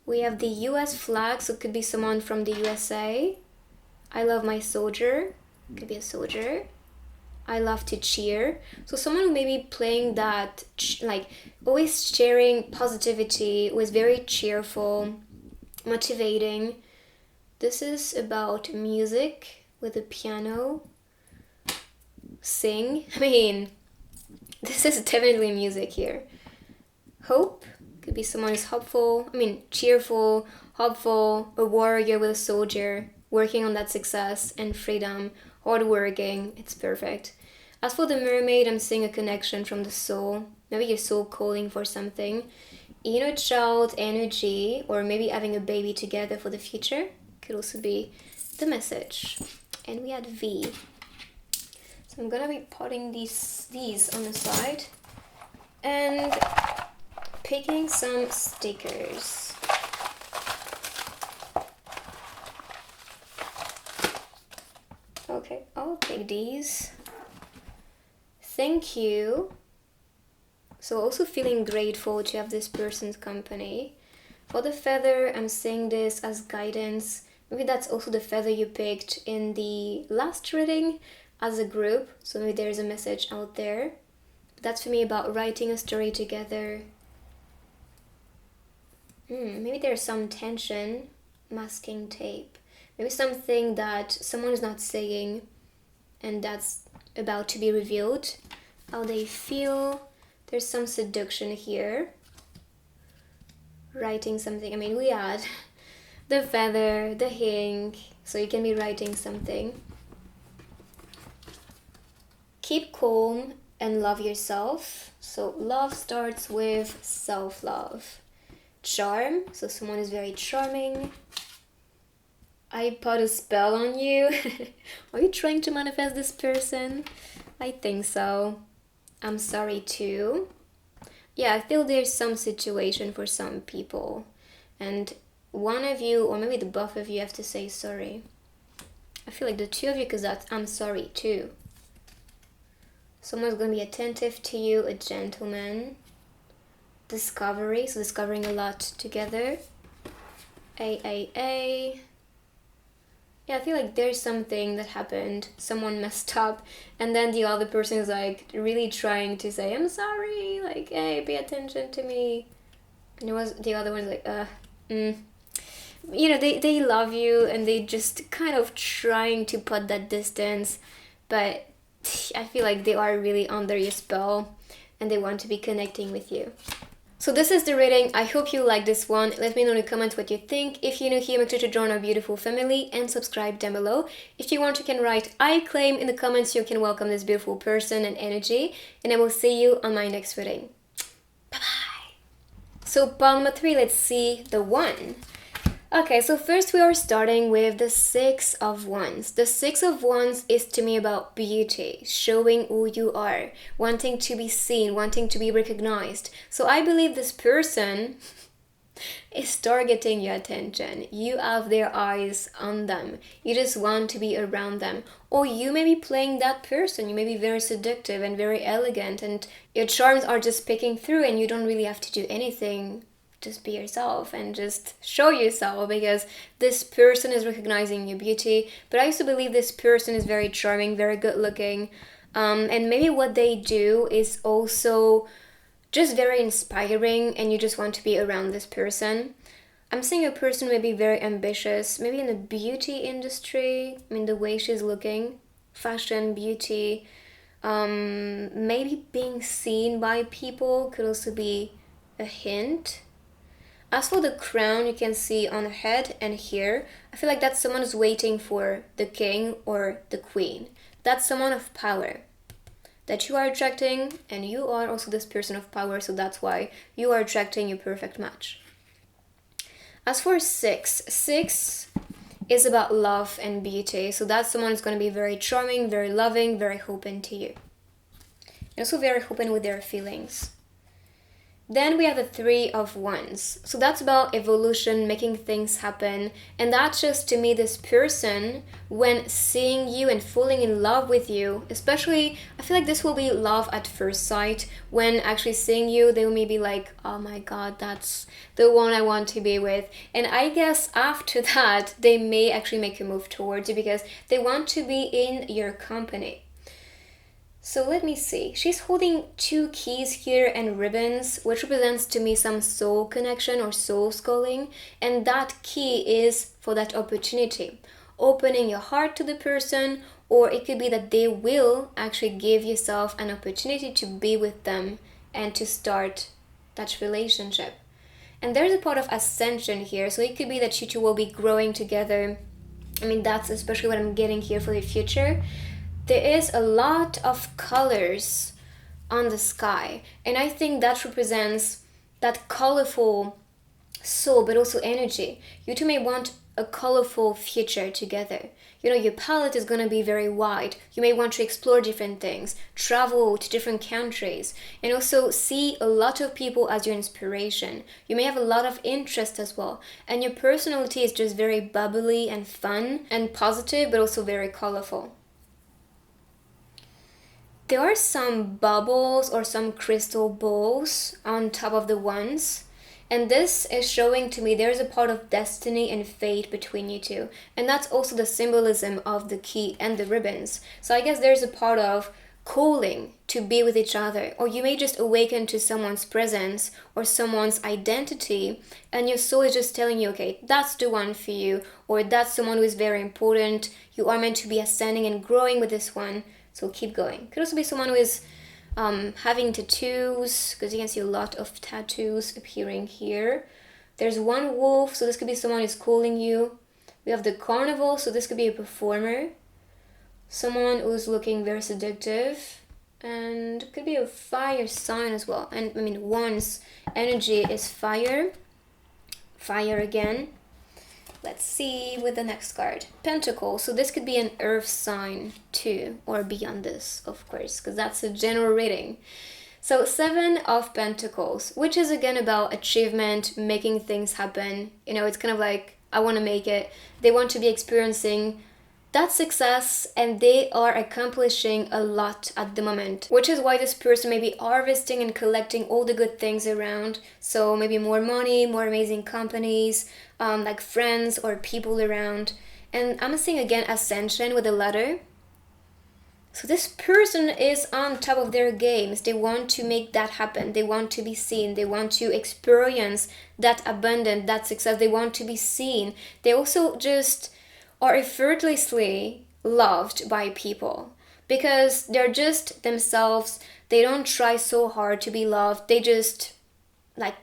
We have the US flag, so it could be someone from the USA. I love my soldier, could be a soldier. I love to cheer. So someone who may be playing that, like always sharing positivity, who is very cheerful, motivating. This is about music with a piano. Sing. I mean, this is definitely music here. Hope. Could be someone who's hopeful. I mean, cheerful, hopeful, a warrior with a soldier, working on that success and freedom. Hardworking, it's perfect. As for the mermaid, I'm seeing a connection from the soul. Maybe your soul calling for something. Inner child energy, or maybe having a baby together for the future. Could also be the message. And we had V. So I'm gonna be putting these on the side. And picking some stickers. Okay, I'll take these. Thank you. So also feeling grateful to have this person's company. For the feather, I'm saying this as guidance. Maybe that's also the feather you picked in the last reading as a group. So maybe there's a message out there. That's for me about writing a story together. Maybe there's some tension, masking tape. Maybe something that someone is not saying and that's about to be revealed. How they feel. There's some seduction here. Writing something. I mean, we had the feather, the ink. So you can be writing something. Keep calm and love yourself. So love starts with self-love. Charm. So someone is very charming. I put a spell on you. Are you trying to manifest this person? I think so. I'm sorry too. Yeah, I feel there's some situation for some people, and one of you, or maybe the both of you, have to say sorry. I feel like the two of you, because that's I'm sorry too. Someone's gonna be attentive to you, a gentleman. Discovery, so discovering a lot together. A. Yeah, I feel like there's something that happened. Someone messed up, and then the other person is like really trying to say, I'm sorry, like, hey, pay attention to me. And it was the other one's like, You know, they love you and they just kind of trying to put that distance, but I feel like they are really under your spell and they want to be connecting with you. So this is the reading. I hope you like this one. Let me know in the comments what you think. If you're new here, make sure to join our beautiful family and subscribe down below. If you want, you can write I claim in the comments so you can welcome this beautiful person and energy. And I will see you on my next reading. Bye-bye. So pile number 3, let's see the 1. Okay, so first we are starting with the 6 of Wands. The 6 of Wands is to me about beauty, showing who you are, wanting to be seen, wanting to be recognized. So I believe this person is targeting your attention. You have their eyes on them. You just want to be around them. Or you may be playing that person. You may be very seductive and very elegant, and your charms are just picking through and you don't really have to do anything. Just be yourself and just show yourself, because this person is recognizing your beauty. But I also believe this person is very charming, very good looking, and maybe what they do is also just very inspiring and you just want to be around this person. I'm seeing a person may be very ambitious, maybe in the beauty industry. I mean, the way she's looking, fashion, beauty, maybe being seen by people could also be a hint. As for the crown, you can see on her head and here, I feel like that's someone who's waiting for the king or the queen. That's someone of power that you are attracting, and you are also this person of power, so that's why you are attracting your perfect match. As for 6 is about love and beauty, so that's someone who's going to be very charming, very loving, very open to you. And also very open with their feelings. Then we have the 3 of Wands. So that's about evolution, making things happen. And that's just, to me, this person, when seeing you and falling in love with you, especially, I feel like this will be love at first sight. When actually seeing you, they will maybe like, oh my god, that's the one I want to be with. And I guess after that, they may actually make a move towards you because they want to be in your company. So let me see. She's holding 2 keys here and ribbons, which represents to me some soul connection or soul calling. And that key is for that opportunity. Opening your heart to the person, or it could be that they will actually give yourself an opportunity to be with them and to start that relationship. And there's a part of ascension here. So it could be that you two will be growing together. I mean, that's especially what I'm getting here for the future. There is a lot of colors on the sky, and I think that represents that colorful soul, but also energy. You two may want a colorful future together. You know, your palette is going to be very wide. You may want to explore different things, travel to different countries, and also see a lot of people as your inspiration. You may have a lot of interest as well, and your personality is just very bubbly and fun and positive, but also very colorful. There are some bubbles or some crystal balls on top of the wands. And this is showing to me there's a part of destiny and fate between you two. And that's also the symbolism of the key and the ribbons. So I guess there's a part of calling to be with each other. Or you may just awaken to someone's presence or someone's identity. And your soul is just telling you, okay, that's the one for you. Or that's someone who is very important. You are meant to be ascending and growing with this one. So keep going. Could also be someone who is having tattoos, because you can see a lot of tattoos appearing here. There's one wolf, so this could be someone who's calling you. We have the carnival, so this could be a performer. Someone who's looking very seductive. And could be a fire sign as well. And I mean, one's energy is fire. Fire again. Let's see with the next card. Pentacle. So this could be an earth sign too, or beyond this, of course, because that's a general reading. So, Seven of Pentacles, which is again about achievement, making things happen. It's kind of like, I want to make it. They want to be experiencing that success, and they are accomplishing a lot at the moment, which is why this person may be harvesting and collecting all the good things around. So maybe more money, more amazing companies, like friends or people around. And I'm seeing again ascension with a letter. So this person is on top of their games. They want to make that happen. They want to be seen. They want to experience that abundance, that success. They want to be seen. They also just are effortlessly loved by people because they're just themselves. They don't try so hard to be loved. They just like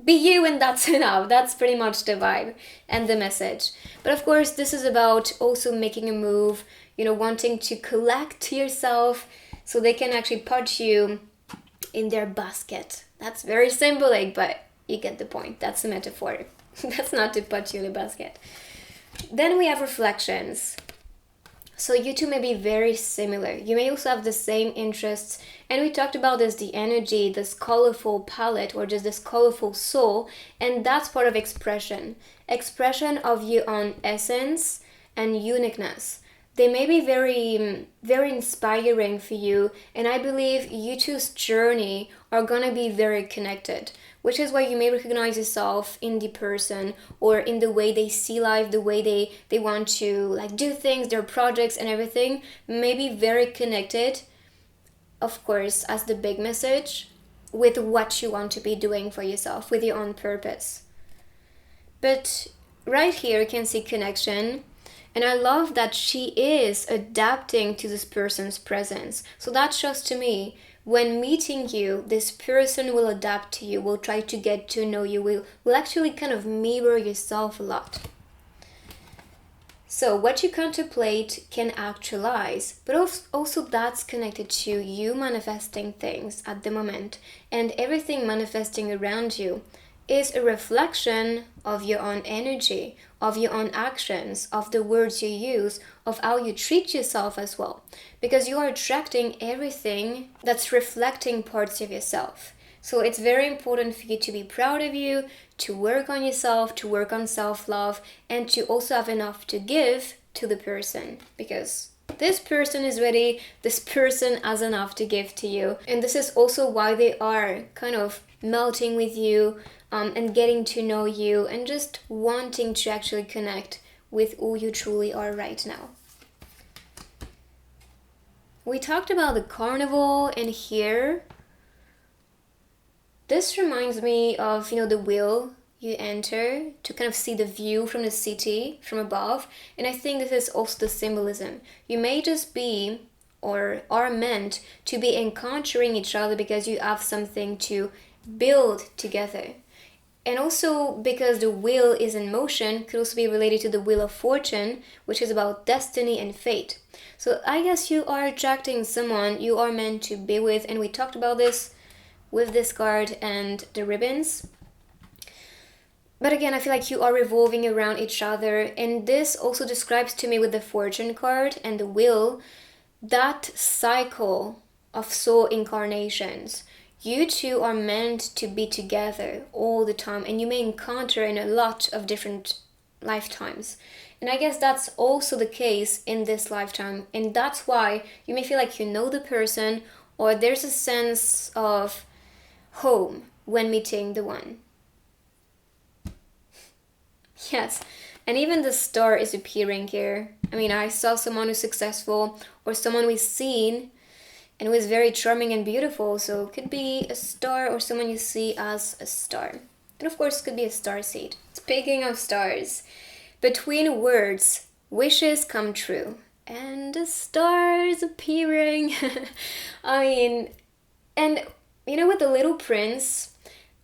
be you, and that's enough. That's pretty much the vibe and the message. But of course, this is about also making a move, wanting to collect yourself so they can actually put you in their basket. That's very symbolic, but you get the point. That's a metaphor. That's not to put you in a basket. Then we have reflections. So you two may be very similar. You may also have the same interests. And we talked about this, the energy, this colorful palette, or just this colorful soul. And that's part of expression. Expression of your own essence and uniqueness. They may be very, very inspiring for you. And I believe you two's journey are going to be very connected, which is why you may recognize yourself in the person or in the way they see life, the way they want to like do things, their projects and everything may be very connected, of course, as the big message, with what you want to be doing for yourself, with your own purpose. But right here you can see connection. And I love that she is adapting to this person's presence. So that shows to me, when meeting you, this person will adapt to you, will try to get to know you, will actually kind of mirror yourself a lot. So what you contemplate can actualize, but also that's connected to you manifesting things at the moment, and everything manifesting around you is a reflection of your own energy, of your own actions, of the words you use, of how you treat yourself as well. Because you are attracting everything that's reflecting parts of yourself. So it's very important for you to be proud of you, to work on yourself, to work on self-love, and to also have enough to give to the person. Because this person is ready, this person has enough to give to you. And this is also why they are kind of melting with you, and getting to know you and just wanting to actually connect with who you truly are right now. We talked about the carnival, and here this reminds me of the wheel you enter to kind of see the view from the city from above. And I think this is also the symbolism. You may just be or are meant to be encountering each other because you have something to build together. And also because the wheel is in motion, could also be related to the wheel of fortune, which is about destiny and fate. So I guess you are attracting someone you are meant to be with, and we talked about this with this card and the ribbons. But again, I feel like you are revolving around each other, and this also describes to me with the fortune card and the wheel, that cycle of soul incarnations. You two are meant to be together all the time, and you may encounter in a lot of different lifetimes. And I guess that's also the case in this lifetime. And that's why you may feel like you know the person, or there's a sense of home when meeting the one. Yes, and even the star is appearing here. I mean, I saw someone who's successful, or someone we've seen and who is very charming and beautiful. So it could be a star or someone you see as a star. And of course, it could be a starseed. Speaking of stars, between words, wishes come true. And the stars appearing. I mean, and with the Little Prince,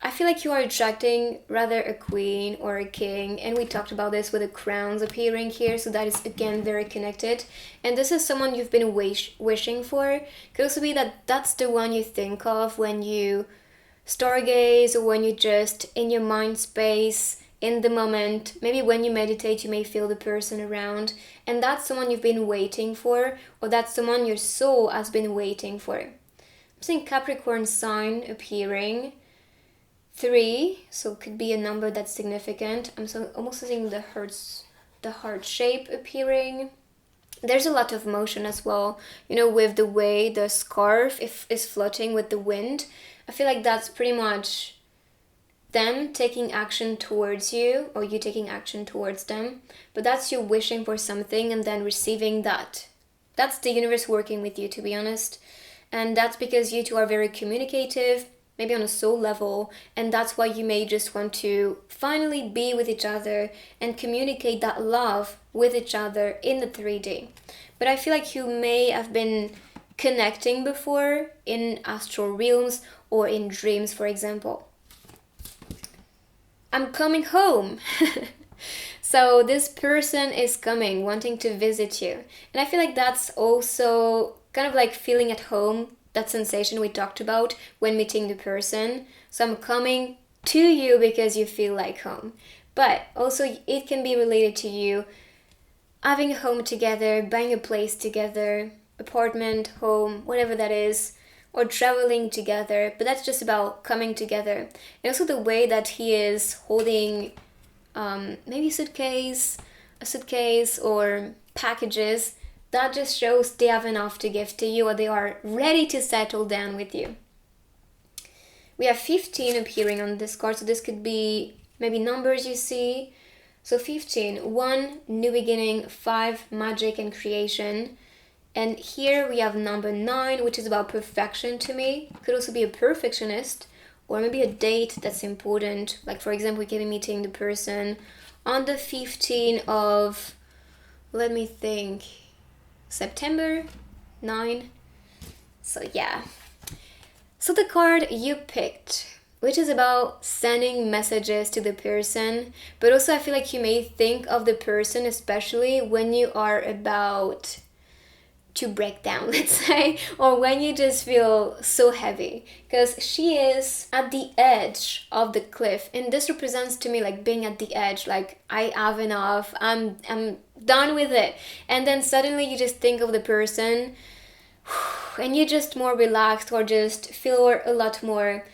I feel like you are attracting rather a queen or a king, and we talked about this with the crowns appearing here, so that is again very connected. And this is someone you've been wishing for. Could also be that that's the one you think of when you stargaze, or when you just in your mind space, in the moment. Maybe when you meditate you may feel the person around, and that's someone you've been waiting for, or that's someone your soul has been waiting for. seeing Capricorn sign appearing. 3, so it could be a number that's significant. I'm almost seeing the heart shape appearing. There's a lot of motion as well, with the way the scarf is floating with the wind. I feel like that's pretty much them taking action towards you, or you taking action towards them. But that's you wishing for something and then receiving that. That's the universe working with you, to be honest. And that's because you two are very communicative, maybe on a soul level, and that's why you may just want to finally be with each other and communicate that love with each other in the 3D. But I feel like you may have been connecting before in astral realms or in dreams, for example. I'm coming home. So this person is coming, wanting to visit you. And I feel like that's also kind of like feeling at home, that sensation we talked about when meeting the person. So I'm coming to you because you feel like home. But also it can be related to you having a home together, buying a place together, apartment, home, whatever that is, or traveling together. But that's just about coming together. And also the way that he is holding maybe a suitcase or packages, that just shows they have enough to give to you, or they are ready to settle down with you. We have 15 appearing on this card, so this could be maybe numbers you see. So 15, 1, new beginning, 5, magic and creation. And here we have number 9, which is about perfection to me. Could also be a perfectionist, or maybe a date that's important. Like for example, we can be meeting the person on the 15th of, let me think, September 9. So yeah. So the card you picked, which is about sending messages to the person, but also I feel like you may think of the person, especially when you are about to break down, let's say, or when you just feel so heavy, because she is at the edge of the cliff, and this represents to me like being at the edge, like I have enough, I'm done with it. And then suddenly you just think of the person and you're just more relaxed, or just feel a lot more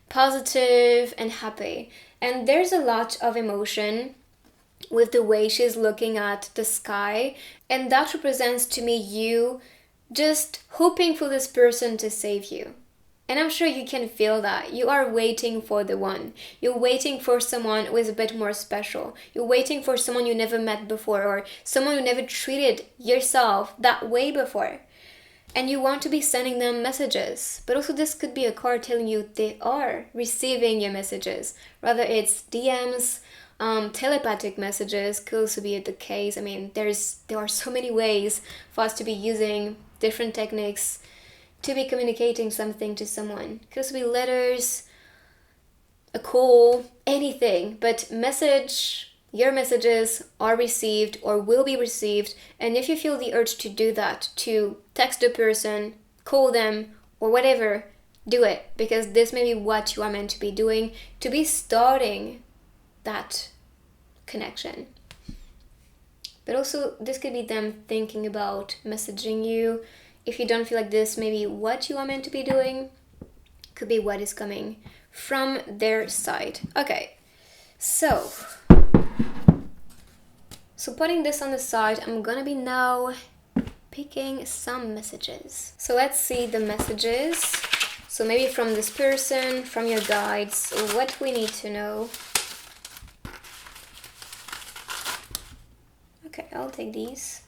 positive and happy. And there's a lot of emotion with the way she's looking at the sky, and that represents to me you just hoping for this person to save you. And I'm sure you can feel that. You are waiting for the one. You're waiting for someone who is a bit more special. You're waiting for someone you never met before, or someone who never treated yourself that way before. And you want to be sending them messages. But also this could be a card telling you they are receiving your messages. Rather it's DMs, telepathic messages could also be the case. I mean, there are so many ways for us to be using different techniques to be communicating something to someone. Could also be letters, a call, anything. But your messages are received or will be received. And if you feel the urge to do that, to text the person, call them, or whatever, do it. Because this may be what you are meant to be doing, to be starting that connection. But also this could be them thinking about messaging you. If you don't feel like this, maybe what you are meant to be doing could be what is coming from their side. Okay, so putting this on the side, I'm gonna be now picking some messages. So let's see the messages. So maybe from this person, from your guides, what we need to know. Okay, I'll take these.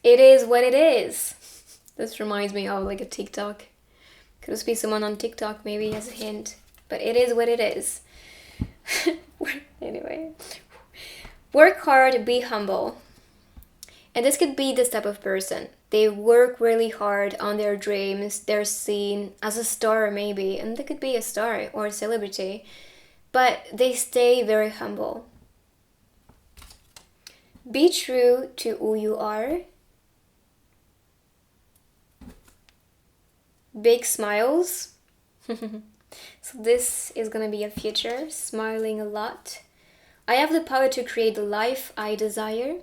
It is what it is. This reminds me of like a TikTok. Could also be someone on TikTok maybe as a hint. But it is what it is. Anyway. Work hard, be humble. And this could be this type of person. They work really hard on their dreams. They're seen as a star maybe. And they could be a star or a celebrity. But they stay very humble. Be true to who you are. Big smiles. So this is gonna be a future, smiling a lot. I have the power to create the life I desire.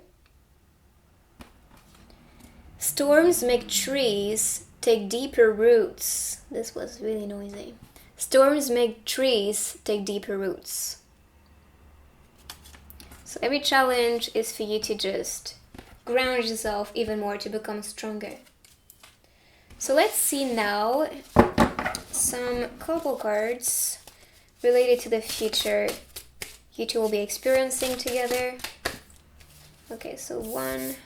Storms make trees take deeper roots. This was really noisy. Storms make trees take deeper roots. So every challenge is for you to just ground yourself even more to become stronger. So let's see now some couple cards related to the future you two will be experiencing together. Okay, so 1,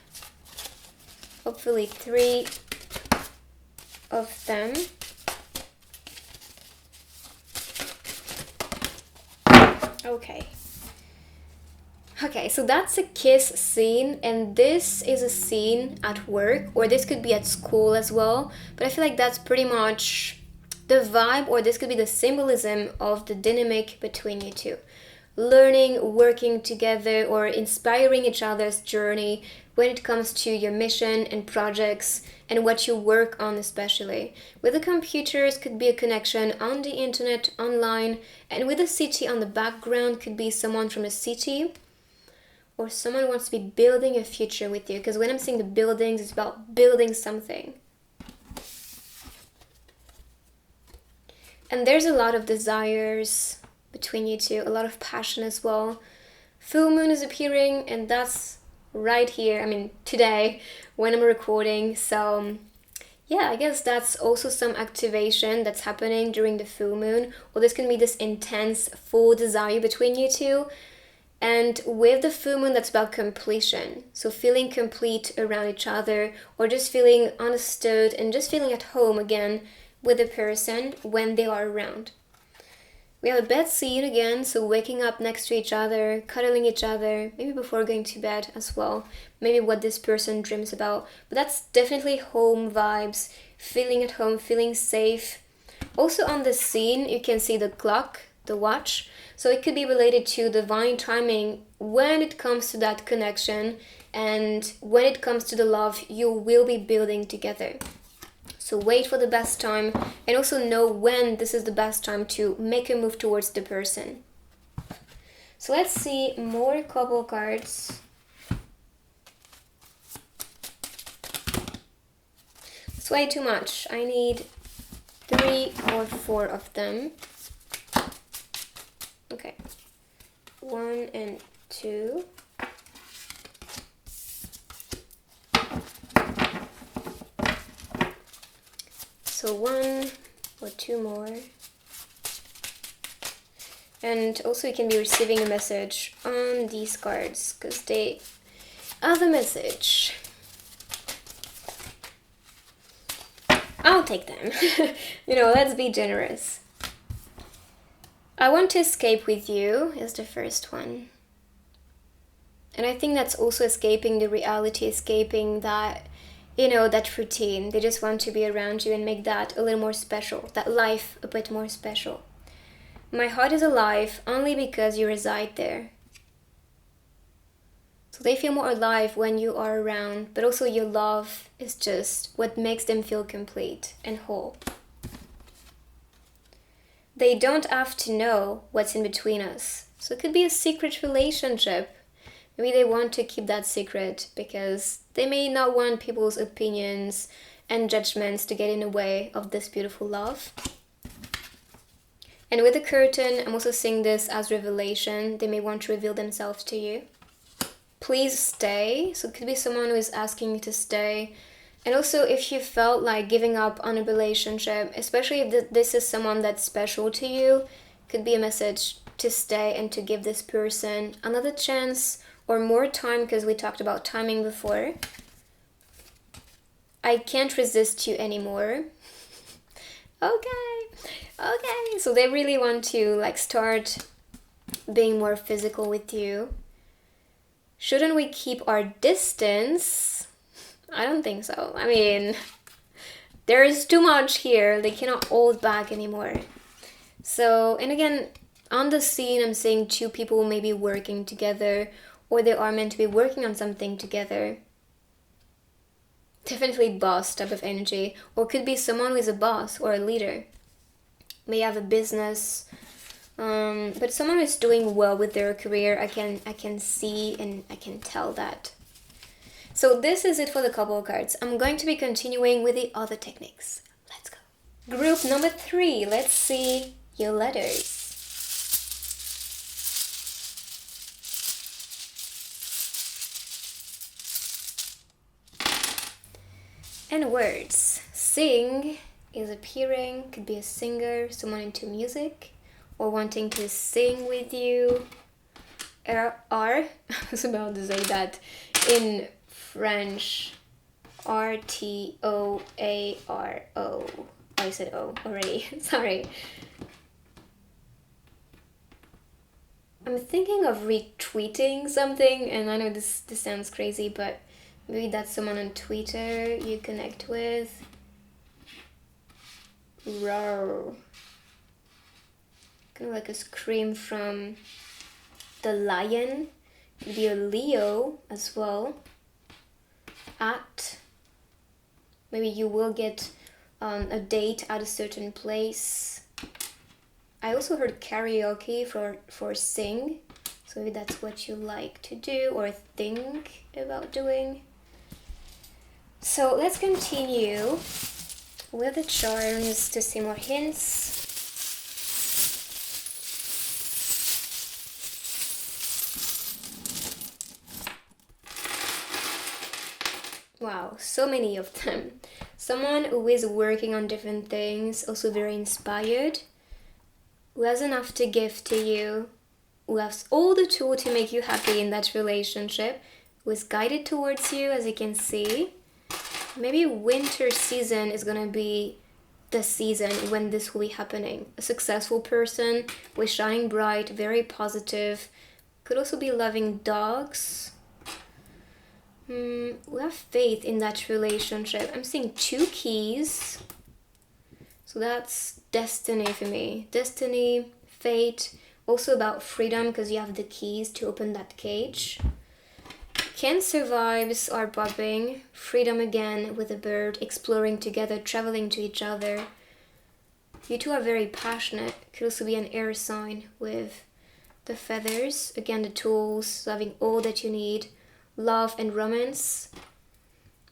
hopefully 3 of them. Okay, so that's a kiss scene, and this is a scene at work, or this could be at school as well, but I feel like that's pretty much the vibe, or this could be the symbolism of the dynamic between you two. Learning, working together, or inspiring each other's journey when it comes to your mission and projects and what you work on especially. With the computers could be a connection on the internet, online, and with the city on the background could be someone from a city or someone who wants to be building a future with you, because when I'm seeing the buildings, it's about building something. And there's a lot of desires between you two, a lot of passion as well. Full moon is appearing, and that's right here, today when I'm recording. So yeah, I guess that's also some activation that's happening during the full moon, or this can be this intense full desire between you two. And with the full moon, that's about completion. So feeling complete around each other, or just feeling understood and just feeling at home again with the person when they are around. We have a bed scene again, so waking up next to each other, cuddling each other, maybe before going to bed as well. Maybe what this person dreams about. But that's definitely home vibes, feeling at home, feeling safe. Also on the scene, you can see the clock, the watch. So it could be related to divine timing when it comes to that connection and when it comes to the love you will be building together. So wait for the best time, and also know when this is the best time to make a move towards the person. So let's see more couple cards. It's way too much. I need 3 or 4 of them. Okay, 1 and 2. So 1 or 2 more. And also you can be receiving a message on these cards, because they are the message. I'll take them. Let's be generous. I want to escape with you is the first one. And I think that's also escaping the reality, escaping that, that routine. They just want to be around you and make that a little more special, that life a bit more special. My heart is alive only because you reside there. So they feel more alive when you are around, but also your love is just what makes them feel complete and whole. They don't have to know what's in between us. So it could be a secret relationship. Maybe they want to keep that secret because they may not want people's opinions and judgments to get in the way of this beautiful love. And with the curtain, I'm also seeing this as revelation. They may want to reveal themselves to you. Please stay. So it could be someone who is asking you to stay. And also if you felt like giving up on a relationship, especially if this is someone that's special to you, could be a message to stay and to give this person another chance or more time, because we talked about timing before. I can't resist you anymore. Okay. So they really want to start being more physical with you. Shouldn't we keep our distance? I don't think so. There is too much here. They cannot hold back anymore. So, and again, on the scene, I'm seeing 2 people maybe working together, or they are meant to be working on something together. Definitely boss type of energy, or could be someone who is a boss or a leader. May have a business, but someone who's doing well with their career. I can see and I can tell that. So this is it for the couple cards. I'm going to be continuing with the other techniques. Let's go. Group number 3. Let's see your letters. And words. Sing is appearing, could be a singer, someone into music, or wanting to sing with you. R, I was about to say that in French, R-T-O-A-R-O. I said O already, sorry. I'm thinking of retweeting something, and I know this sounds crazy, but maybe that's someone on Twitter you connect with. Roar. Kind of like a scream from the lion. Could be a Leo as well. At. Maybe you will get a date at a certain place. I also heard karaoke for sing. So maybe that's what you like to do or think about doing. So let's continue with the charms to see more hints. Wow, so many of them. Someone who is working on different things, also very inspired, who has enough to give to you, who has all the tools to make you happy in that relationship, who is guided towards you, as you can see. Maybe winter season is gonna be the season when this will be happening. A successful person who is shining bright, very positive, could also be loving dogs. We have faith in that relationship. I'm seeing 2 keys. So that's destiny for me. Destiny, fate, also about freedom because you have the keys to open that cage. Cancer vibes are popping. Freedom again with a bird, exploring together, traveling to each other. You two are very passionate. Could also be an air sign with the feathers. Again, the tools, having all that you need. Love and romance,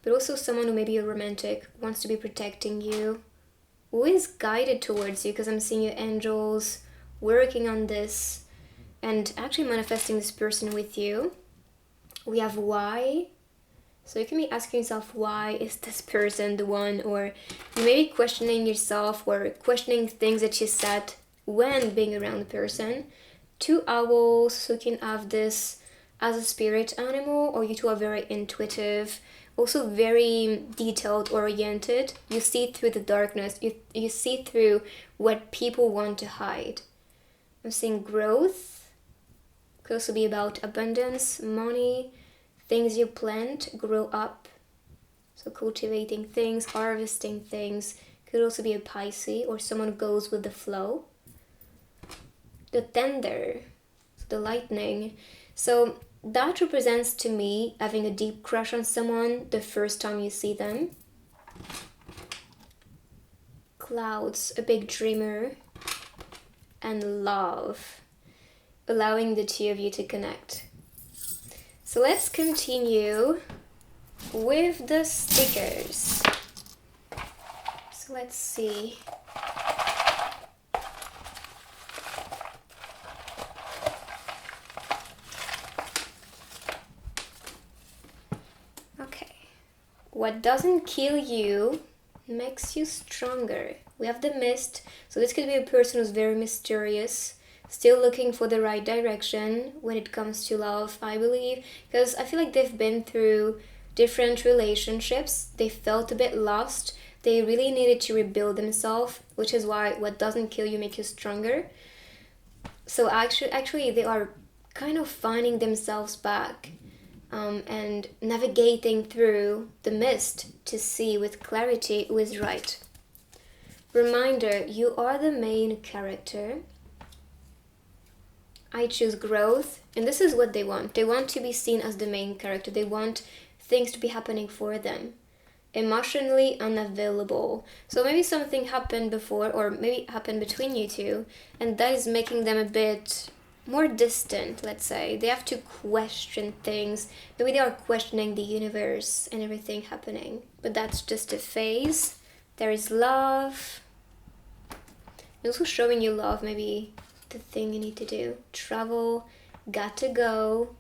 but also someone who may be a romantic, wants to be protecting you, who is guided towards you because I'm seeing your angels working on this and actually manifesting this person with you. We have why, so you can be asking yourself, why is this person the one? Or you may be questioning yourself or questioning things that you said when being around the person. 2 owls, so you can have this as a spirit animal, or you two are very intuitive, also very detailed oriented. You see through the darkness, you see through what people want to hide. I'm seeing growth, could also be about abundance, money, things you plant, grow up. So cultivating things, harvesting things, could also be a Pisces or someone who goes with the flow. The thunder, so the lightning. So that represents to me having a deep crush on someone the first time you see them. Clouds, a big dreamer. And love, allowing the 2 of you to connect. So let's continue with the stickers. So let's see. What doesn't kill you makes you stronger. We have the mist. So this could be a person who's very mysterious, still looking for the right direction when it comes to love, I believe. Because I feel like they've been through different relationships. They felt a bit lost. They really needed to rebuild themselves, which is why what doesn't kill you makes you stronger. So actually they are kind of finding themselves back. And navigating through the mist to see with clarity who is right. Reminder, you are the main character. I choose growth, and this is what they want. They want to be seen as the main character. They want things to be happening for them. Emotionally unavailable. So maybe something happened before, or maybe it happened between you two, and that is making them a bit more distant, let's say. They have to question things. Maybe they are questioning the universe and everything happening. But that's just a phase. There is love. Also showing you love, maybe the thing you need to do. Travel, got to go.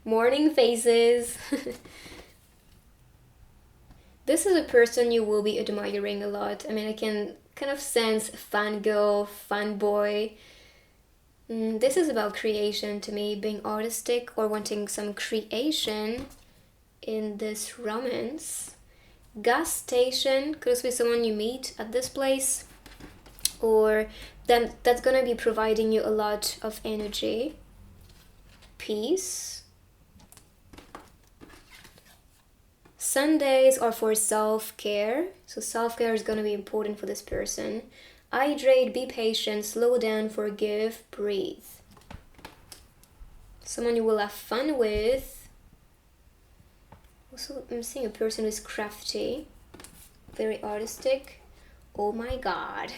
Morning phases. This is a person you will be admiring a lot. I mean, I can kind of sense fangirl, fanboy. This is about creation to me, being artistic or wanting some creation in this romance. Gas station could also be someone you meet at this place, or then that's gonna be providing you a lot of energy. Peace. Sundays are for self-care, so self-care is going to be important for this person. Hydrate, be patient, slow down, forgive, breathe. Someone you will have fun with. Also, I'm seeing a person who's crafty, very artistic. Oh my god.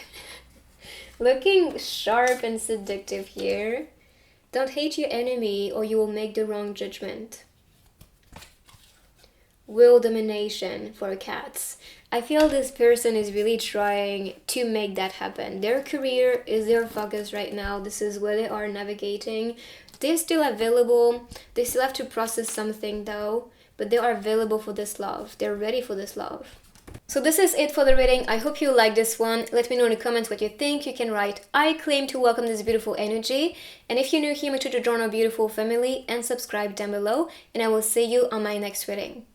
Looking sharp and seductive here. Don't hate your enemy or you will make the wrong judgment. Will domination for cats. I feel this person is really trying to make that happen. Their career is their focus right now. This is where they are navigating. They're still available. They still have to process something though, but they are available for this love. They're ready for this love. So this is it for the reading. I hope you like this one. Let me know in the comments what you think. You can write, I claim to welcome this beautiful energy. And if you're new here, make sure to join our beautiful family and subscribe down below. And I will see you on my next reading.